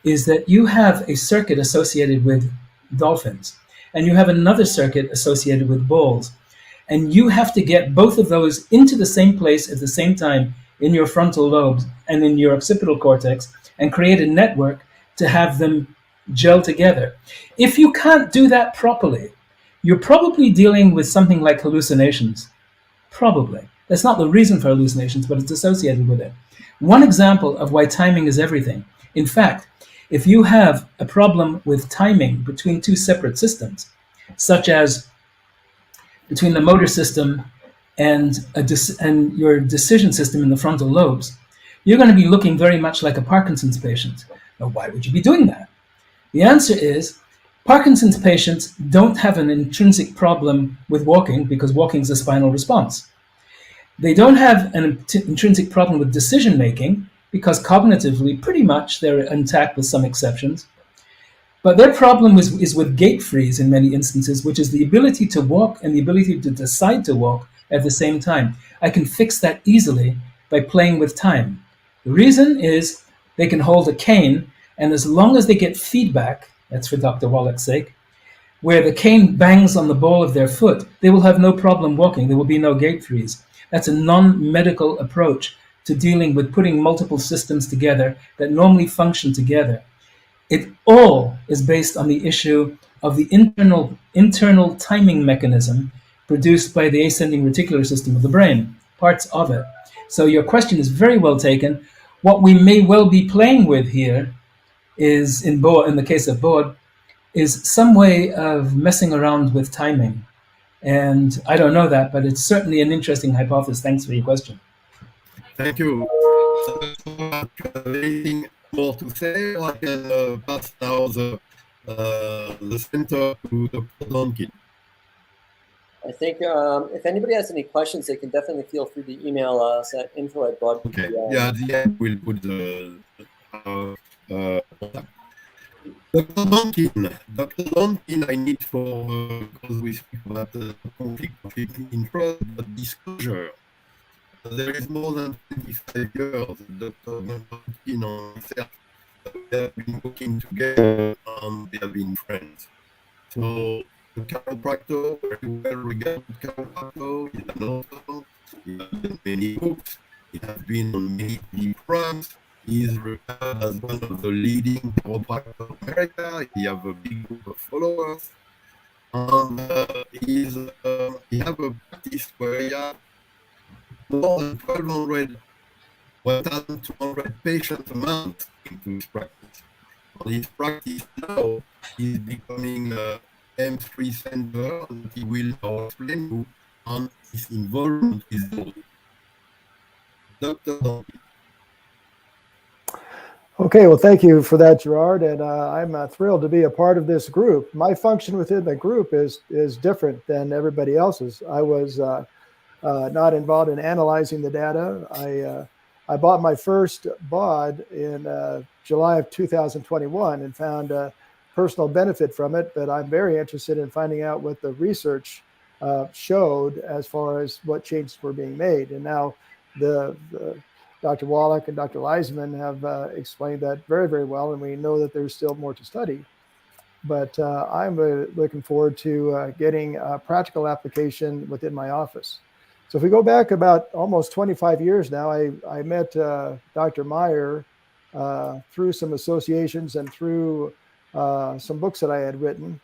is that you have a circuit associated with dolphins, and you have another circuit associated with balls. And you have to get both of those into the same place at the same time in your frontal lobes and in your occipital cortex and create a network to have them gel together. If you can't do that properly, you're probably dealing with something like hallucinations. Probably. That's not the reason for hallucinations, but it's associated with it. One example of why timing is everything. In fact, if you have a problem with timing between two separate systems, such as between the motor system and and your decision system in the frontal lobes, you're going to be looking very much like a Parkinson's patient. Now, why would you be doing that? The answer is Parkinson's patients don't have an intrinsic problem with walking because walking is a spinal response. They don't have an intrinsic problem with decision making because cognitively, pretty much, they're intact with some exceptions. But their problem is with gait freeze in many instances, which is the ability to walk and the ability to decide to walk at the same time. I can fix that easily by playing with time. The reason is they can hold a cane, and as long as they get feedback, that's for Dr. Wallach's sake, where the cane bangs on the ball of their foot, they will have no problem walking. There will be no gait freeze. That's a non-medical approach to dealing with putting multiple systems together that normally function together. It all is based on the issue of the internal timing mechanism produced by the ascending reticular system of the brain, parts of it. So your question is very well taken. What we may well be playing with here is, in the case of BAUD, is some way of messing around with timing. And I don't know that, but it's certainly an interesting hypothesis. Thanks for your question. Thank you. Anything more to say? I can pass now the center to Dr. Donkin. I think if anybody has any questions, they can definitely feel free to email us at info@baud. Okay. Yeah, at the end we'll put the contact. Dr. Donkin, I need because we speak about conflict of interest, but disclosure. There is more than 25 years Dr. Donkin and myself have been working together and we have been friends. So the chiropractor, very well regarded chiropractor, is an author, he has done many books, he has been on many programs. He is regarded as one of the leading chiropractors in America. He has a big group of followers. And he has a practice where he has more than 1,200 patients a month into his practice. And his practice now is becoming a M3 center that he will now explain to on his involvement with BAUD. Dr. Donkin. Okay, well, thank you for that, Gerard, and I'm thrilled to be a part of this group. My function within the group is different than everybody else's. I was not involved in analyzing the data. I bought my first BAUD in July of 2021 and found a personal benefit from it, but I'm very interested in finding out what the research showed as far as what changes were being made. And now the Dr. Wallach and Dr. Leisman have explained that very, very well, and we know that there's still more to study. But I'm looking forward to getting a practical application within my office. So if we go back about almost 25 years now, I met Dr. Meyer through some associations and through some books that I had written.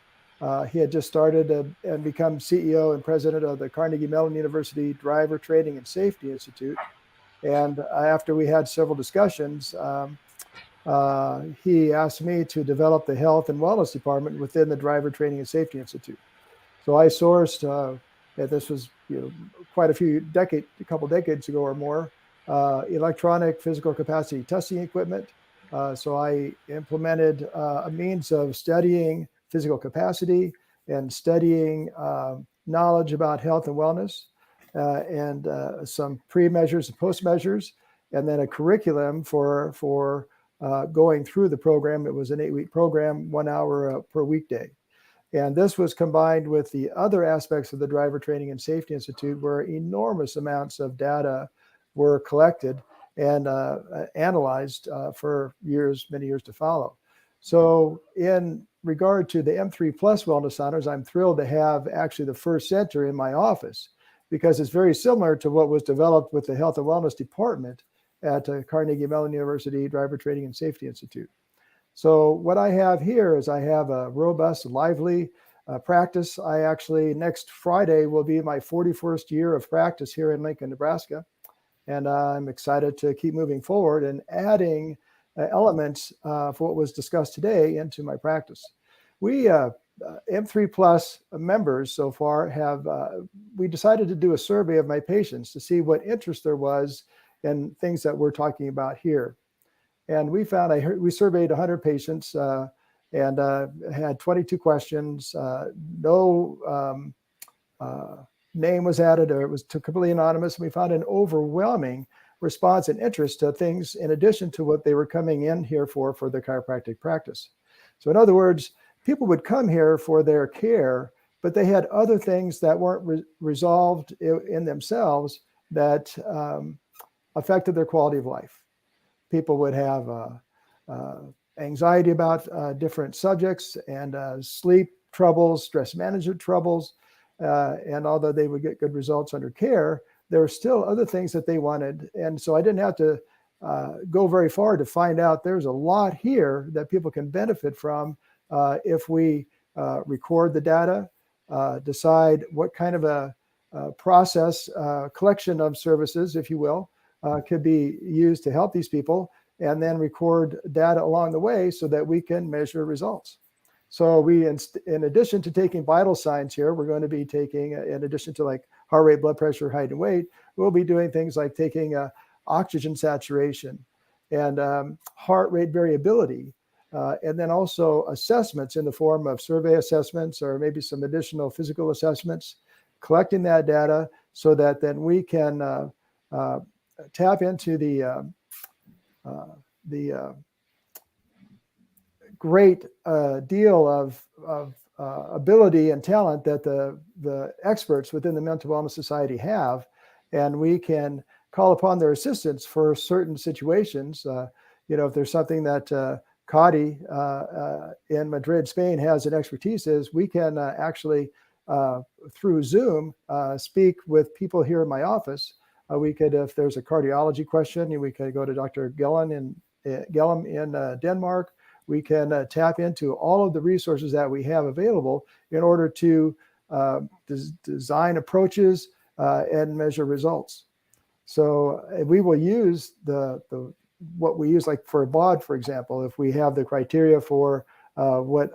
He had just started and become CEO and president of the Carnegie Mellon University Driver Training and Safety Institute. And after we had several discussions, he asked me to develop the health and wellness department within the Driver Training and Safety Institute. So I sourced, this was quite a couple decades ago or more, electronic physical capacity testing equipment. So I implemented a means of studying physical capacity and studying knowledge about health and wellness. And some pre-measures and post-measures, and then a curriculum for going through the program. It was an 8-week program, 1 hour per weekday. And this was combined with the other aspects of the Driver Training and Safety Institute, where enormous amounts of data were collected and analyzed for many years to follow. So in regard to the M3 Plus Wellness Centers, I'm thrilled to have actually the first center in my office, because it's very similar to what was developed with the Health and Wellness Department at Carnegie Mellon University Driver Training and Safety Institute. So what I have here is I have a robust, lively practice. I actually, next Friday will be my 41st year of practice here in Lincoln, Nebraska. And I'm excited to keep moving forward and adding elements for what was discussed today into my practice. We M3 Plus members so far have, we decided to do a survey of my patients to see what interest there was in things that we're talking about here. And we found, we surveyed 100 patients and had 22 questions. No name was added, or it was completely anonymous. And we found an overwhelming response and interest to things in addition to what they were coming in here for their chiropractic practice. So in other words, people would come here for their care, but they had other things that weren't resolved in themselves that affected their quality of life. People would have anxiety about different subjects and sleep troubles, stress management troubles. And although they would get good results under care, there were still other things that they wanted. And so I didn't have to go very far to find out there's a lot here that people can benefit from if we record the data, decide what kind of a process, collection of services, if you will, could be used to help these people, and then record data along the way so that we can measure results. So we, in addition to taking vital signs here, we're going to be taking, in addition to like heart rate, blood pressure, height, and weight, we'll be doing things like taking oxygen saturation and heart rate variability, and then also assessments in the form of survey assessments or maybe some additional physical assessments, collecting that data so that then we can tap into the great deal of ability and talent that the experts within the Mental Wellness Society have, and we can call upon their assistance for certain situations. If there's something that Cadi in Madrid, Spain has an expertise is, we can actually through Zoom speak with people here in my office. We could, if there's a cardiology question, we could go to Dr. Gellum in Denmark. We can tap into all of the resources that we have available in order to design approaches and measure results. So we will use what we use, like for BAUD, for example. If we have the criteria for what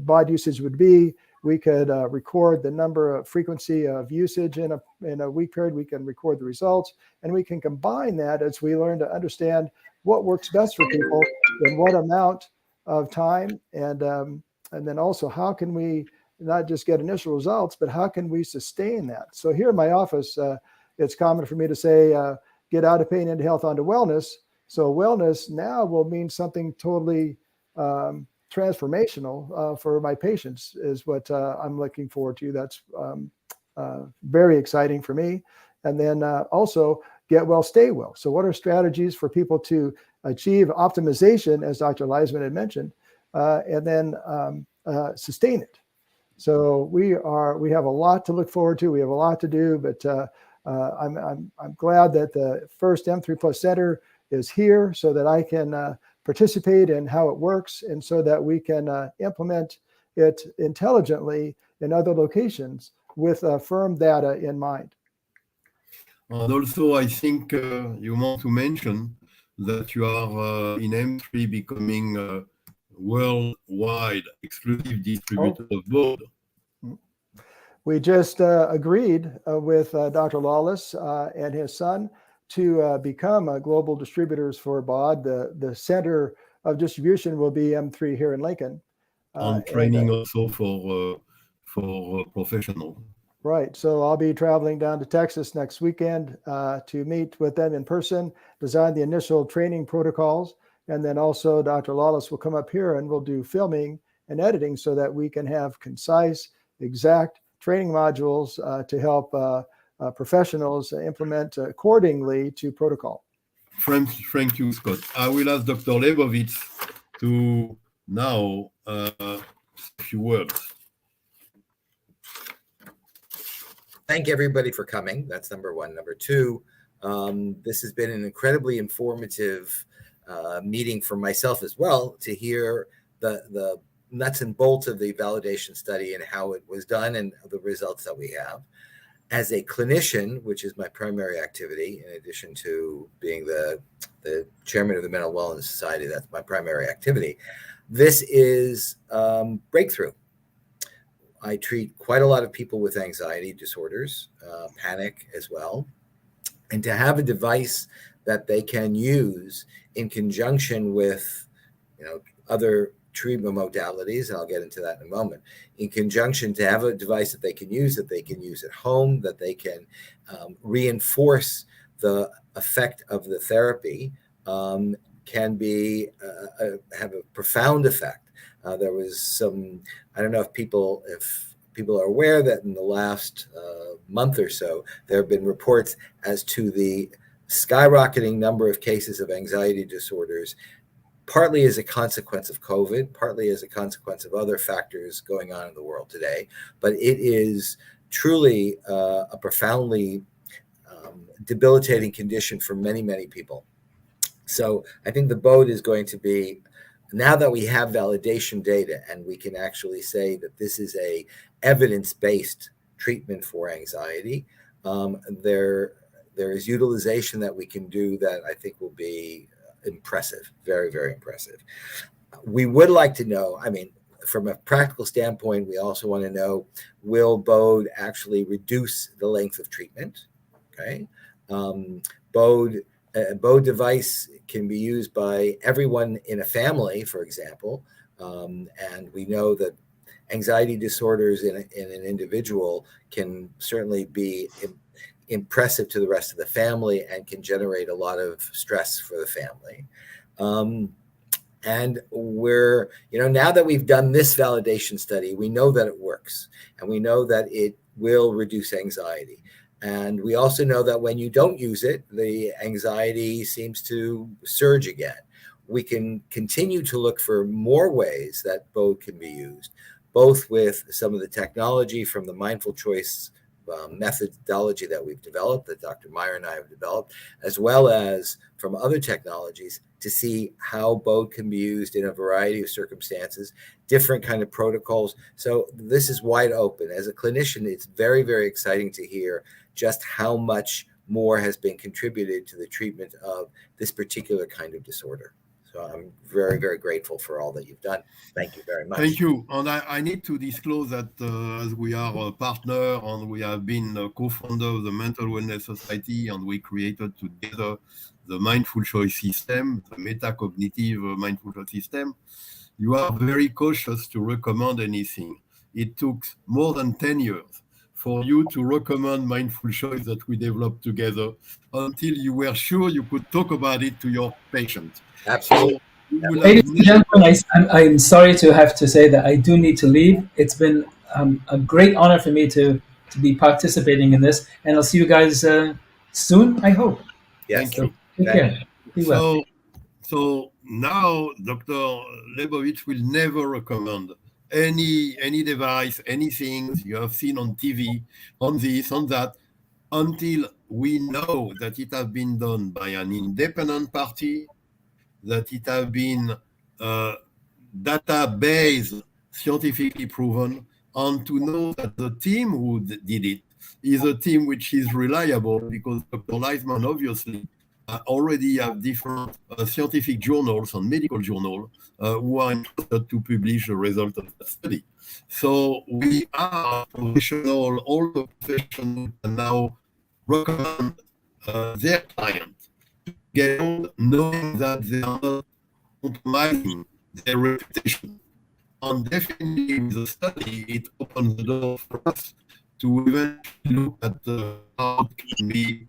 BAUD usage would be, we could record the number of frequency of usage in a week period. We can record the results, and we can combine that as we learn to understand what works best for people in what amount of time, and then also how can we not just get initial results, but how can we sustain that? So here in my office, it's common for me to say, get out of pain into health onto wellness. So wellness now will mean something totally transformational for my patients is what I'm looking forward to. That's very exciting for me. And then also get well, stay well. So what are strategies for people to achieve optimization, as Dr. Leisman had mentioned, and then sustain it? So we have a lot to look forward to. We have a lot to do, but I'm glad that the first M3 Plus Center is here so that I can participate in how it works, and so that we can implement it intelligently in other locations with firm data in mind. And also, I think you want to mention that you are in M3 becoming a worldwide exclusive distributor of BAUD. We just agreed with Dr. Lawless and his son to become global distributors for BAUD. The center of distribution will be M3 here in Lincoln. And training also for professionals. Right. So I'll be traveling down to Texas next weekend to meet with them in person, design the initial training protocols, and then also Dr. Lawless will come up here and we'll do filming and editing so that we can have concise, exact training modules to help professionals implement accordingly to protocol. Thank you, Scott. I will ask Dr. Leibovitz to now a few words. Thank everybody for coming. That's number one. Number two, this has been an incredibly informative meeting for myself as well, to hear the nuts and bolts of the validation study and how it was done and the results that we have. as a clinician, which is my primary activity, in addition to being the chairman of the Mental Wellness Society, that's my primary activity. This is breakthrough. I treat quite a lot of people with anxiety disorders, panic as well. And to have a device that they can use in conjunction with, other treatment modalities, and I'll get into that in a moment, in conjunction to have a device that they can use at home, that they can reinforce the effect of the therapy, can be have a profound effect. There was some, I don't know if people are aware that in the last month or so, there have been reports as to the skyrocketing number of cases of anxiety disorders, partly as a consequence of COVID, partly as a consequence of other factors going on in the world today. But it is truly a profoundly debilitating condition for many, many people. So I think the BAUD is going to be, now that we have validation data and we can actually say that this is a evidence-based treatment for anxiety, there is utilization that we can do that I think will be impressive, very, very impressive. We would like to know, from a practical standpoint, we also want to know, will BAUD actually reduce the length of treatment? Okay. A BAUD device can be used by everyone in a family, for example, and we know that anxiety disorders in an individual can certainly be impressive to the rest of the family and can generate a lot of stress for the family. And we're, now that we've done this validation study, we know that it works, and we know that it will reduce anxiety. And we also know that when you don't use it, the anxiety seems to surge again. We can continue to look for more ways that BAUD can be used, both with some of the technology from the mindful choice methodology that we've developed, that Dr. Meyer and I have developed, as well as from other technologies, to see how BAUD can be used in a variety of circumstances, different kind of protocols. So this is wide open. As a clinician, it's very, very exciting to hear just how much more has been contributed to the treatment of this particular kind of disorder. So I'm very, very grateful for all that you've done. Thank you very much. Thank you. And I need to disclose that as we are a partner and we have been a co-founder of the Mental Wellness Society, and we created together the mindful choice system, the metacognitive mindful choice system, you are very cautious to recommend anything. It took more than 10 years for you to recommend mindful choice that we developed together until you were sure you could talk about it to your patient. Absolutely. So ladies and gentlemen, I'm sorry to have to say that I do need to leave. It's been a great honor for me to be participating in this, and I'll see you guys soon, I hope. Yes. Thank you. Take care. Be well. So now Dr. Lebovich will never recommend any device, anything you have seen on TV, on this, on that, until we know that it has been done by an independent party, that it has been data-based, scientifically proven, and to know that the team who did it is a team which is reliable, because Dr. Leisman obviously already have different scientific journals and medical journals who are interested to publish the result of the study. So we are professional, all the professionals can now recommend their clients to get on, knowing that they are not compromising their reputation. And definitely with the study, it opens the door for us to eventually look at how it can be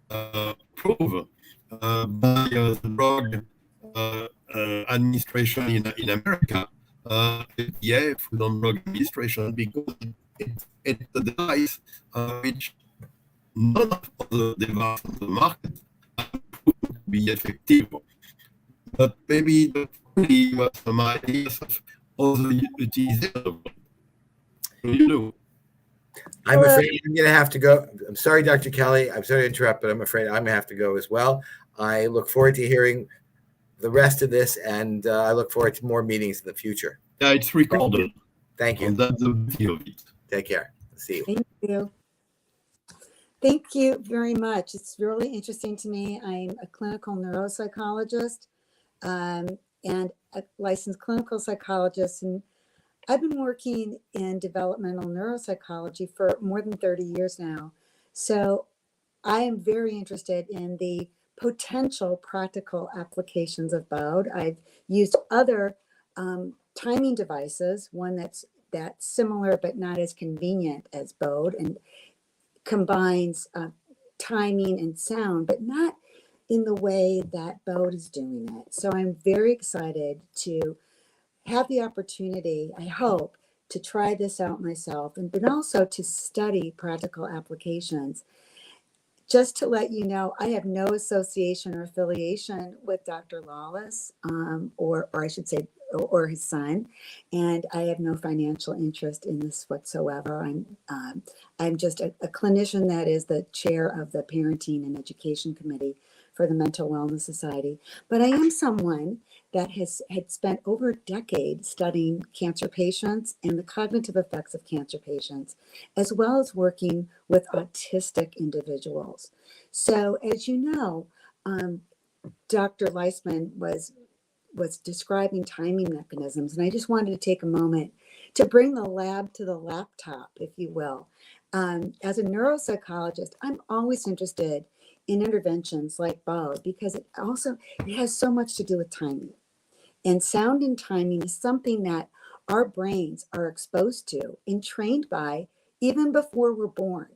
approved by the drug administration in America, FDA, Food and Drug Administration, because it's a device which none of the devices on the market are proved to be effective. But maybe you have some ideas of other utilization. You do. I'm afraid I'm going to have to go. I'm sorry, Dr. Kelly. I'm sorry to interrupt, but I'm afraid I'm going to have to go as well. I look forward to hearing the rest of this, and I look forward to more meetings in the future. Yeah, it's recorded. Thank you. And that's the beauty of it. Take care. See you. Thank you. Thank you very much. It's really interesting to me. I'm a clinical neuropsychologist and a licensed clinical psychologist, and I've been working in developmental neuropsychology for more than 30 years now. So I am very interested in the potential practical applications of BAUD. I've used other timing devices, one that's similar but not as convenient as BAUD, and combines timing and sound, but not in the way that BAUD is doing it. So I'm very excited to have the opportunity, I hope, to try this out myself, and but also to study practical applications. Just to let you know, I have no association or affiliation with Dr. Lawless, or I should say, or his son, and I have no financial interest in this whatsoever. I'm just a clinician that is the chair of the Parenting and Education Committee for the Mental Wellness Society. But I am someone that had spent over a decade studying cancer patients and the cognitive effects of cancer patients, as well as working with autistic individuals. So, as you know, Dr. Leisman was describing timing mechanisms, and I just wanted to take a moment to bring the lab to the laptop, if you will. As a neuropsychologist, I'm always interested in interventions like BAUD because it has so much to do with timing. And sound and timing is something that our brains are exposed to and trained by even before we're born.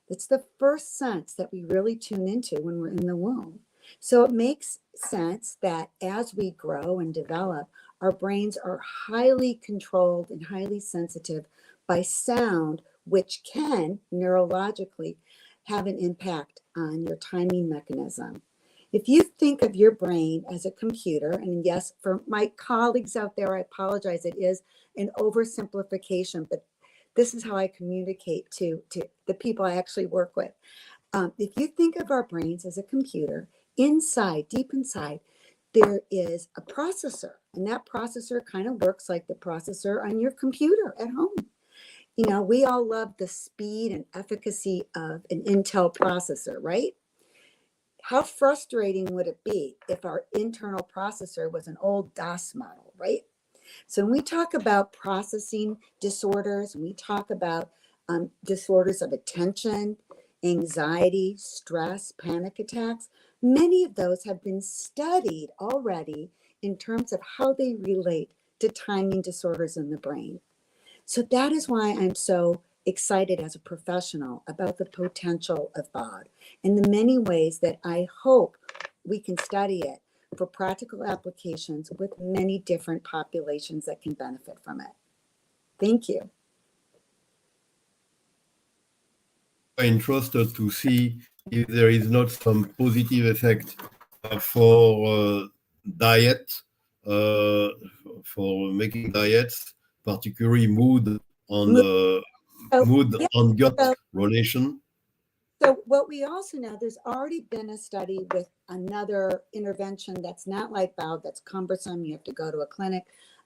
It's the first sense that we really tune into when we're in the womb. So it makes sense that as we grow and develop, our brains are highly controlled and highly sensitive by sound, which can neurologically have an impact on your timing mechanism. If you think of your brain as a computer, and yes, for my colleagues out there, I apologize, it is an oversimplification, but this is how I communicate to the people I actually work with. If you think of our brains as a computer, inside, deep inside, there is a processor, and that processor kind of works like the processor on your computer at home. You know, we all love the speed and efficacy of an Intel processor, right? How frustrating would it be if our internal processor was an old DOS model, right? So when we talk about processing disorders, when we talk about disorders of attention, anxiety, stress, panic attacks, many of those have been studied already in terms of how they relate to timing disorders in the brain. So that is why I'm so excited as a professional about the potential of BAUD and the many ways that I hope we can study it for practical applications with many different populations that can benefit from it. Thank you. I'm interested to see if there is not some positive effect for diet, for making diets, particularly mood on gut relation. So what we also know, there's already been a study with another intervention that's not like BAUD, that's cumbersome, you have to go to a clinic,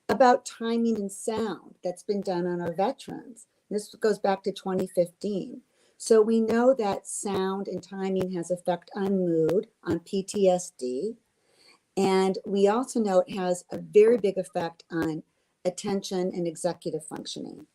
about timing and sound that's been done on our veterans. This goes back to 2015. So we know that sound and timing has effect on mood, on PTSD. And we also know it has a very big effect on attention and executive functioning.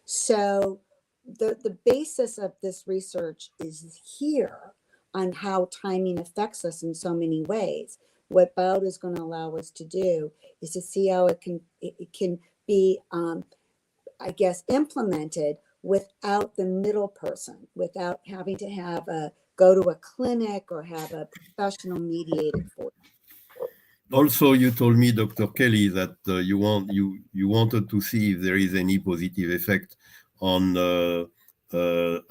So the basis of this research is here on how timing affects us in so many ways. What BAUD is going to allow us to do is to see how it can be, I guess, implemented without the middle person, without having to go to a clinic or have a professional mediated for it. Also, you told me, Dr. Kelly, that you wanted to see if there is any positive effect on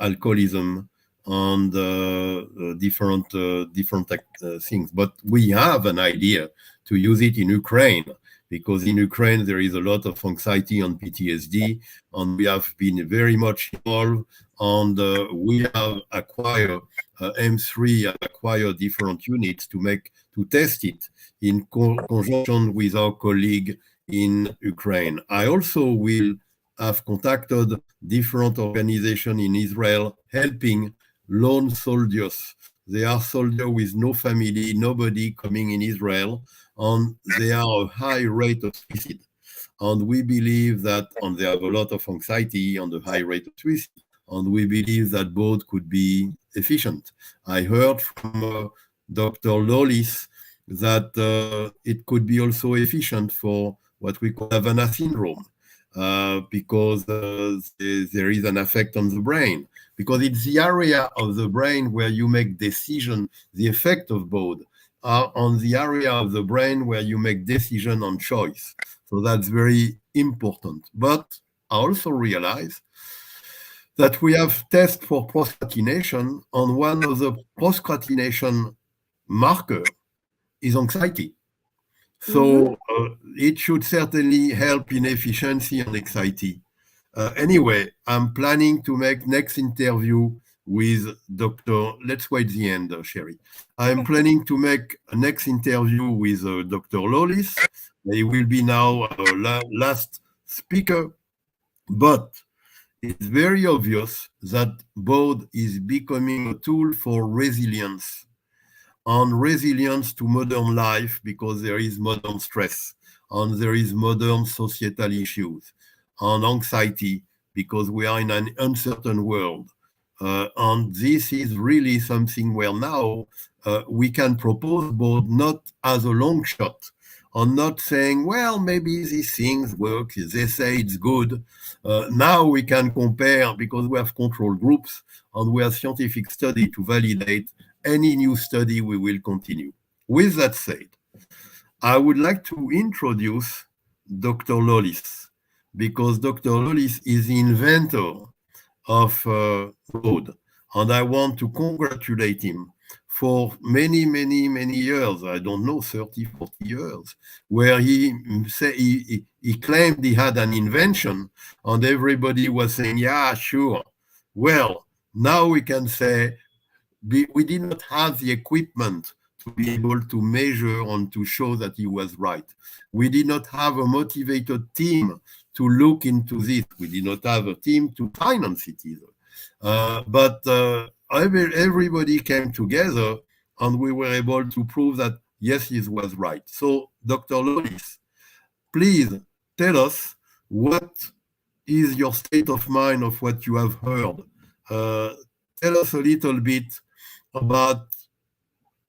alcoholism and different things. But we have an idea to use it in Ukraine, because in Ukraine there is a lot of anxiety and PTSD, and we have been very much involved, and we have acquired M3, acquired different units to test it in conjunction with our colleague in Ukraine. I also will have contacted different organizations in Israel helping lone soldiers. They are soldiers with no family, nobody coming in Israel, and they are a high rate of suicide. And we believe that, and they have a lot of anxiety on the high rate of suicide. And we believe that BAUD could be efficient. I heard from Dr. Lawless that it could be also efficient for what we call Havana syndrome, because there is an effect on the brain. Because it's the area of the brain where you make decision, the effect of BAUD are on the area of the brain where you make decision on choice. So that's very important. But I also realize that we have tests for procrastination, and one of the procrastination marker is anxiety. So it should certainly help in efficiency and anxiety. Anyway, I'm planning to make next interview with Dr. Let's wait the end, Sherry. I'm planning to make a next interview with Dr. Lawless. He will be now last speaker, but it's very obvious that BAUD is becoming a tool for resilience, and resilience to modern life, because there is modern stress and there is modern societal issues, and anxiety because we are in an uncertain world. And this is really something where now we can propose BAUD not as a long shot, and not saying, well, maybe these things work, they say it's good. Now we can compare, because we have control groups and we have scientific study to validate any new study. We will continue. With that said, I would like to introduce Dr. Lawless, because Dr. Lawless is the inventor of BAUD, and I want to congratulate him for many, many, many years, I don't know, 30, 40 years, where he claimed he had an invention, and everybody was saying, yeah, sure. Well, now we can say we did not have the equipment to be able to measure and to show that he was right. We did not have a motivated team to look into this. We did not have a team to finance it either. But everybody came together, and we were able to prove that, yes, he was right. So, Dr. Lawless, please tell us what is your state of mind of what you have heard. Tell us a little bit about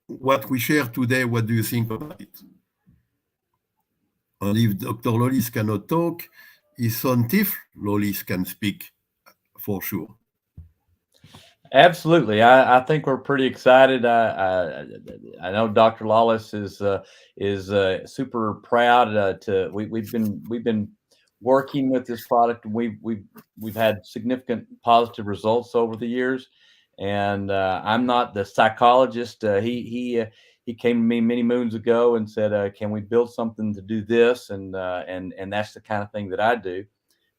what we share today. What do you think about it? And if Dr. Lawless cannot talk, his son Tiff Lawless can speak for sure. Absolutely. I think we're pretty excited. I know Dr. Lawless is super proud we've been working with this product. We've had significant positive results over the years. And I'm not the psychologist. He came to me many moons ago and said, "Can we build something to do this?" And that's the kind of thing that I do.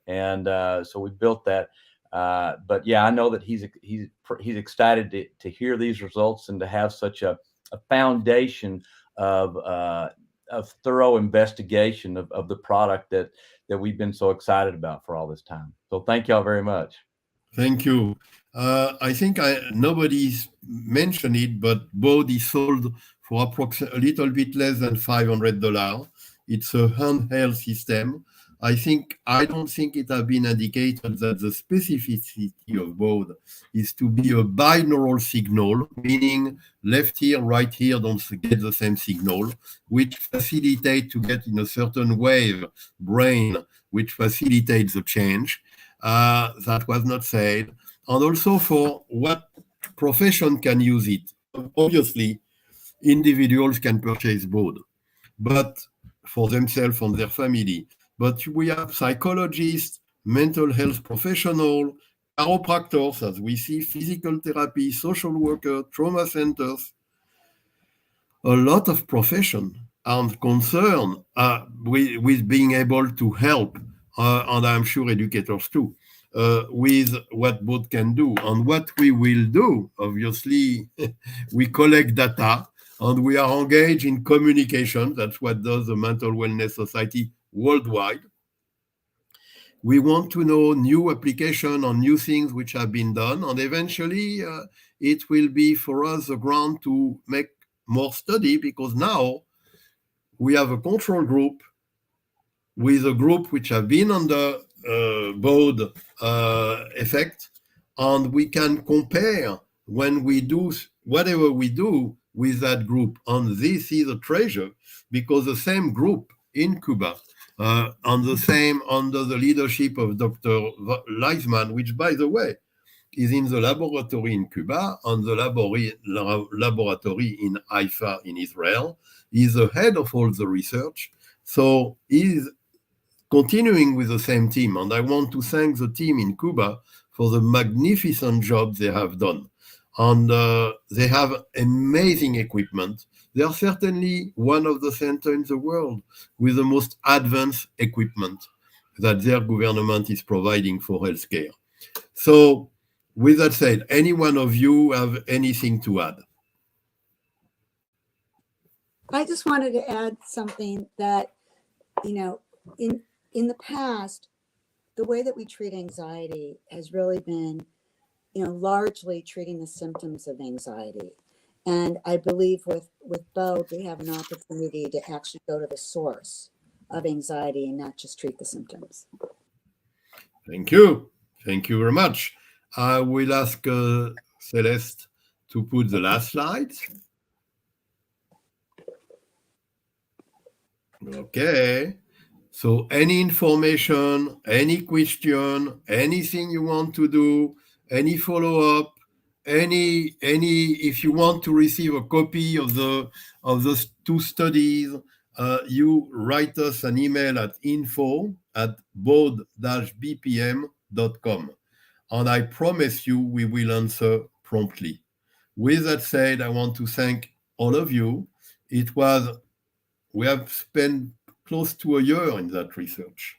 And so we built that. But yeah, I know that he's excited to hear these results and to have such a foundation of thorough investigation of the product that we've been so excited about for all this time. So thank y'all very much. Thank you. I think nobody's mentioned it, but BAUD is sold for approximately a little bit less than $500. It's a handheld system. I don't think it has been indicated that the specificity of BAUD is to be a binaural signal, meaning left ear, right ear don't get the same signal, which facilitate to get in a certain wave brain, which facilitates the change. That was not said. And also for what profession can use it. Obviously, individuals can purchase BAUD, but for themselves and their family. But we have psychologists, mental health professionals, chiropractors, as we see, physical therapy, social workers, trauma centers. A lot of profession are concerned with being able to help, and I'm sure educators too, with what BAUD can do. And what we will do, obviously, we collect data and we are engaged in communication. That's what does the Mental Wellness Society worldwide. We want to know new application on new things which have been done, and eventually it will be for us a ground to make more study, because now we have a control group with a group which have been under BAUD effect, and we can compare when we do whatever we do with that group. And this is a treasure, because the same group in Cuba, under the leadership of Dr. Leisman, which, by the way, is in the laboratory in Cuba and the laboratory in Haifa in Israel, is the head of all the research. So he's continuing with the same team. And I want to thank the team in Cuba for the magnificent job they have done. And they have amazing equipment. They are certainly one of the centers in the world with the most advanced equipment that their government is providing for healthcare. So, with that said, any one of you have anything to add? I just wanted to add something that, in the past, the way that we treat anxiety has really been, largely treating the symptoms of anxiety. And I believe with BAUD, we have an opportunity to actually go to the source of anxiety and not just treat the symptoms. Thank you. Thank you very much. I will ask Celeste to put the last slide. Okay. So any information, any question, anything you want to do, any follow-up, if you want to receive a copy of the two studies, you write us an email at info@baud-bpm.com. And I promise you we will answer promptly. With that said, I want to thank all of you. We have spent close to a year in that research.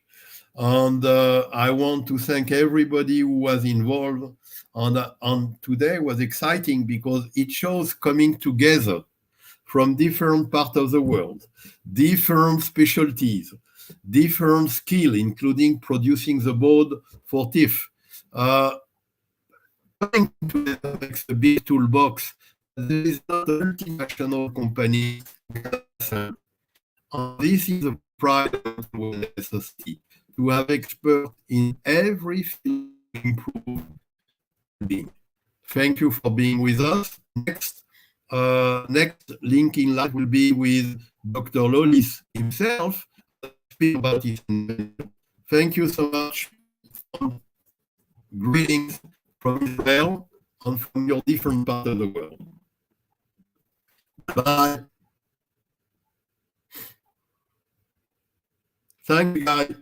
And I want to thank everybody who was involved. And today was exciting because it shows coming together from different parts of the world, different specialties, different skills, including producing the board for TIFF. Coming together makes a big toolbox. There is not a multinational company. And this is a pride of wellness society, to have experts in every field to improve being. Thank you for being with us. Next link in live will be with Dr. Lolis himself, speak about his invention. Thank you so much. Greetings from Israel and from your different parts of the world. Bye. Thank you, guys.